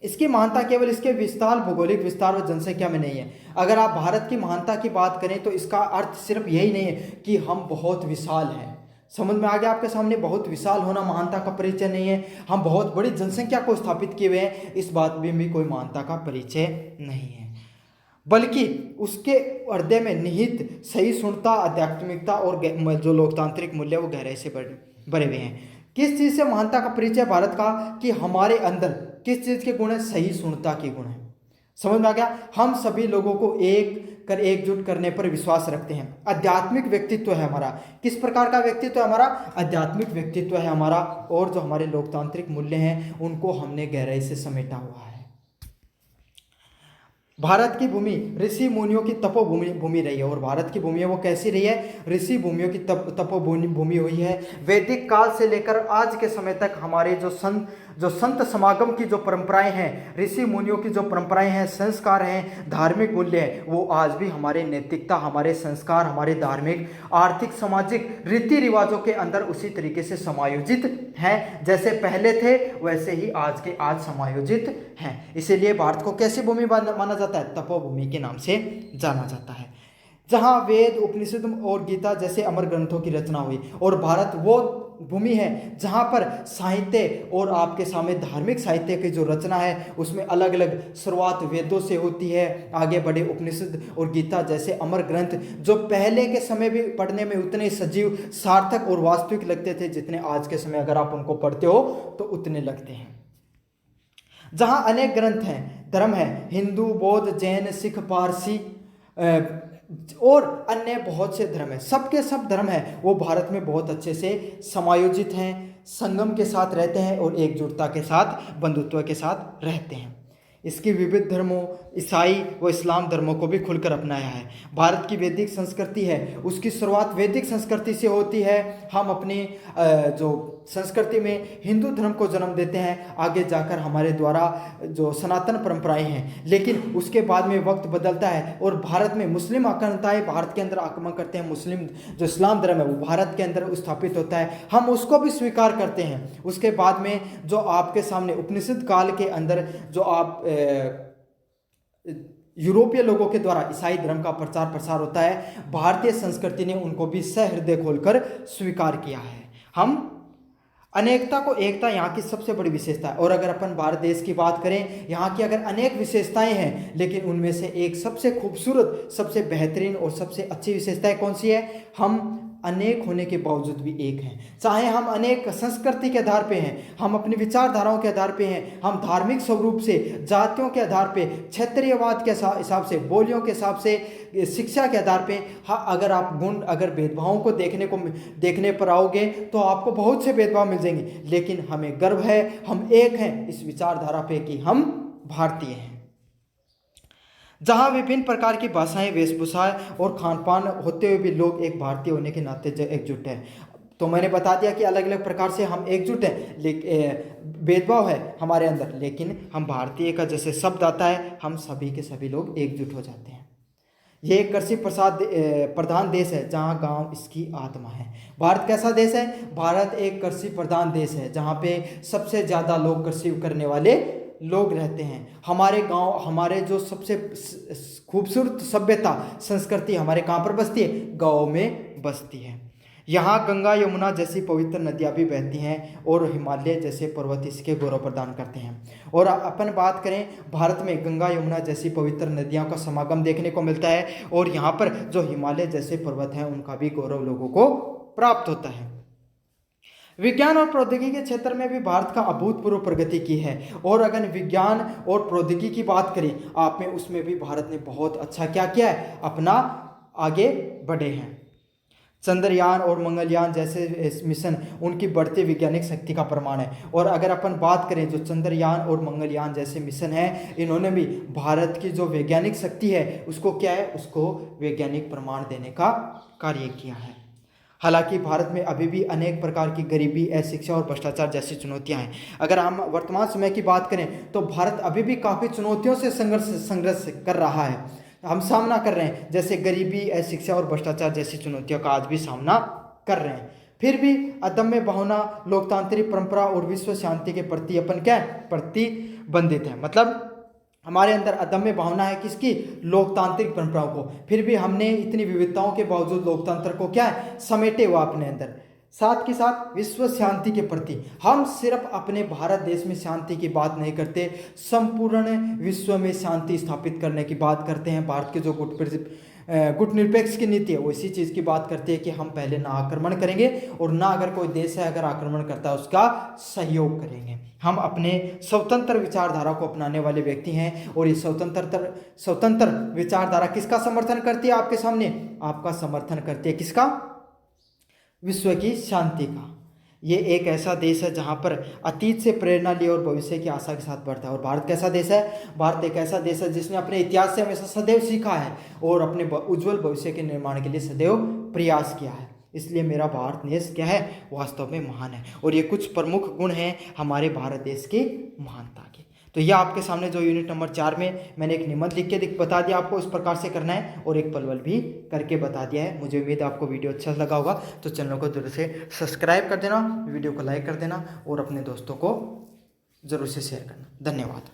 इसकी महानता केवल इसके विस्तार, भौगोलिक विस्तार और जनसंख्या में नहीं है। अगर आप भारत की महानता की बात करें तो इसका अर्थ सिर्फ यही नहीं है कि हम बहुत विशाल हैं। समझ में आ गया आपके सामने, बहुत विशाल होना महानता का परिचय नहीं है। हम बहुत बड़ी जनसंख्या को स्थापित किए हुए हैं, इस बात में भी कोई महानता का परिचय नहीं है, बल्कि उसके हृदय में निहित सहिष्णुता, आध्यात्मिकता और जो लोकतांत्रिक मूल्य वो गहराई से भरे हुए हैं। किस चीज़ से महानता का परिचय भारत का, कि हमारे अंदर किस चीज़ के गुण है, सहिष्णुता के गुण है। समझ में आ गया। हम सभी लोगों को एकजुट करने पर विश्वास रखते हैं। आध्यात्मिक व्यक्तित्व है हमारा। किस प्रकार का व्यक्तित्व है हमारा, आध्यात्मिक व्यक्तित्व है हमारा। और जो हमारे लोकतांत्रिक मूल्य हैं उनको हमने गहराई से समेटा हुआ है। भारत की भूमि ऋषि मुनियों की तपोभूमि रही है। और भारत की भूमि वो कैसी रही है, ऋषि भूमियों की तपोभूमि हुई है। वैदिक काल से लेकर आज के समय तक हमारे जो संत समागम की जो परंपराएं हैं, ऋषि मुनियों की जो परंपराएं हैं, संस्कार हैं, धार्मिक मूल्य हैं, वो आज भी हमारे नैतिकता, हमारे संस्कार, हमारे धार्मिक, आर्थिक, सामाजिक रीति रिवाजों के अंदर उसी तरीके से समायोजित हैं। जैसे पहले थे वैसे ही आज समायोजित हैं। इसीलिए भारत को कैसी भूमि माना जाता है, तपोभूमि के नाम से जाना जाता है, जहाँ वेद, उपनिषद और गीता जैसे अमर ग्रंथों की रचना हुई। और भारत वो भूमि है जहाँ पर साहित्य और आपके सामने धार्मिक साहित्य की जो रचना है उसमें अलग अलग शुरुआत वेदों से होती है, आगे बढ़े उपनिषद और गीता जैसे अमर ग्रंथ जो पहले के समय भी पढ़ने में उतने सजीव, सार्थक और वास्तविक लगते थे जितने आज के समय अगर आप उनको पढ़ते हो तो उतने लगते हैं। जहाँ अनेक ग्रंथ हैं, धर्म है, हिंदू, बौद्ध, जैन, सिख, पारसी और अन्य बहुत से धर्म हैं, सबके सब धर्म हैं, वो भारत में बहुत अच्छे से समायोजित हैं, संगम के साथ रहते हैं और एकजुटता के साथ, बंधुत्व के साथ रहते हैं। इसके विविध धर्मों, ईसाई व इस्लाम धर्मों को भी खुलकर अपनाया है। भारत की वैदिक संस्कृति है, उसकी शुरुआत वैदिक संस्कृति से होती है। हम अपनी जो संस्कृति में हिंदू धर्म को जन्म देते हैं, आगे जाकर हमारे द्वारा जो सनातन परंपराएं हैं, लेकिन उसके बाद में वक्त बदलता है और भारत में मुस्लिम आक्रांताएं भारत के अंदर आक्रमण करते हैं। मुस्लिम जो इस्लाम धर्म है वो भारत के अंदर स्थापित होता है, हम उसको भी स्वीकार करते हैं। उसके बाद में जो आपके सामने उपनिषद काल के अंदर जो आप यूरोपीय लोगों के द्वारा ईसाई धर्म का प्रचार प्रसार होता है, भारतीय संस्कृति ने उनको भी सहृदय खोलकर स्वीकार किया है। हम अनेकता को एकता यहाँ की सबसे बड़ी विशेषता है। और अगर अपन भारत देश की बात करें, यहाँ की अगर अनेक विशेषताएं हैं, लेकिन उनमें से एक सबसे खूबसूरत, सबसे बेहतरीन और सबसे अच्छी विशेषताएं कौन सी है? हम अनेक होने के बावजूद भी एक हैं। चाहे हम अनेक संस्कृति के आधार पे हैं, हम अपनी विचारधाराओं के आधार पे हैं, हम धार्मिक स्वरूप से, जातियों के आधार पे, क्षेत्रीयवाद के हिसाब से, बोलियों के हिसाब से, शिक्षा के आधार पे, हाँ, अगर आप गुण, अगर भेदभावों को देखने पर आओगे तो आपको बहुत से भेदभाव मिल जाएंगे, लेकिन हमें गर्व है, हम एक हैं इस विचारधारा पे कि हम भारतीय हैं। जहाँ विभिन्न प्रकार की भाषाएं, वेशभूषाएं और खान पान होते हुए भी लोग एक भारतीय होने के नाते एकजुट हैं। तो मैंने बता दिया कि अलग अलग प्रकार से हम एकजुट हैं, लेकिन भेदभाव है हमारे अंदर, लेकिन हम भारतीय का जैसे शब्द आता है, हम सभी के सभी लोग एकजुट हो जाते हैं। ये एक कृषि प्रधान देश है जहाँ गांव इसकी आत्मा है। भारत कैसा देश है? भारत एक कृषि प्रधान देश है जहाँ पे सबसे ज़्यादा लोग कृषि करने वाले लोग रहते हैं। हमारे गांव, हमारे जो सबसे खूबसूरत सभ्यता, संस्कृति हमारे कहाँ पर बसती है? गाँव में बसती है। यहाँ गंगा, यमुना जैसी पवित्र नदियाँ भी बहती हैं और हिमालय जैसे पर्वत इसके गौरव प्रदान करते हैं। और अपन बात करें, भारत में गंगा, यमुना जैसी पवित्र नदियों का समागम देखने को मिलता है और यहाँ पर जो हिमालय जैसे पर्वत हैं उनका भी गौरव लोगों को प्राप्त होता है। विज्ञान और प्रौद्योगिकी के क्षेत्र में भी भारत का अभूतपूर्व प्रगति की है। और अगर विज्ञान और प्रौद्योगिकी की बात करें आप में, उसमें भी भारत ने बहुत अच्छा क्या किया है? अपना आगे बढ़े हैं। चंद्रयान और मंगलयान जैसे मिशन उनकी बढ़ती वैज्ञानिक शक्ति का प्रमाण है। और अगर अपन बात करें, जो चंद्रयान और मंगलयान जैसे मिशन हैं, इन्होंने भी भारत की जो वैज्ञानिक शक्ति है उसको क्या है? उसको वैज्ञानिक प्रमाण देने का कार्य किया है। हालांकि भारत में अभी भी अनेक प्रकार की गरीबी, अशिक्षा और भ्रष्टाचार जैसी चुनौतियां हैं। अगर हम वर्तमान समय की बात करें तो भारत अभी भी काफ़ी चुनौतियों से संघर्ष कर रहा है, हम सामना कर रहे हैं। जैसे गरीबी, अशिक्षा और भ्रष्टाचार जैसी चुनौतियों का आज भी सामना कर रहे हैं। फिर भी अदम्य भावना, लोकतांत्रिक परंपरा और विश्व शांति के प्रति अपन क्या है? प्रतिबंधित है। मतलब हमारे अंदर अदम्य भावना है किसकी? लोकतांत्रिक परंपराओं को। फिर भी हमने इतनी विविधताओं के बावजूद लोकतंत्र को क्या है? समेटे हुआ अपने अंदर। साथ के साथ विश्व शांति के प्रति हम सिर्फ अपने भारत देश में शांति की बात नहीं करते, संपूर्ण विश्व में शांति स्थापित करने की बात करते हैं। भारत के जो गुटनिरपेक्ष की नीति है वो इसी चीज़ की बात करती है कि हम पहले ना आक्रमण करेंगे और ना अगर कोई देश है अगर आक्रमण करता है उसका सहयोग करेंगे। हम अपने स्वतंत्र विचारधारा को अपनाने वाले व्यक्ति हैं और ये स्वतंत्र विचारधारा किसका समर्थन करती है? आपके सामने आपका समर्थन करती है किसका? विश्व की शांति का। ये एक ऐसा देश है जहाँ पर अतीत से प्रेरणा ली और भविष्य की आशा के साथ बढ़ता है। और भारत कैसा देश है? भारत एक ऐसा देश है जिसने अपने इतिहास से हमेशा सदैव सीखा है और अपने उज्जवल भविष्य के निर्माण के लिए सदैव प्रयास किया है। इसलिए मेरा भारत देश क्या है? वास्तव में महान है। और ये कुछ प्रमुख गुण हैं हमारे भारत देश की महानता के। तो यह आपके सामने जो यूनिट नंबर 4 में मैंने एक निबंध लिख के बता दिया आपको इस प्रकार से करना है और एक पलवल भी करके बता दिया है। मुझे उम्मीद है आपको वीडियो अच्छा लगा होगा, तो चैनल को जरूर से सब्सक्राइब कर देना, वीडियो को लाइक कर देना और अपने दोस्तों को जरूर से शेयर करना। धन्यवाद।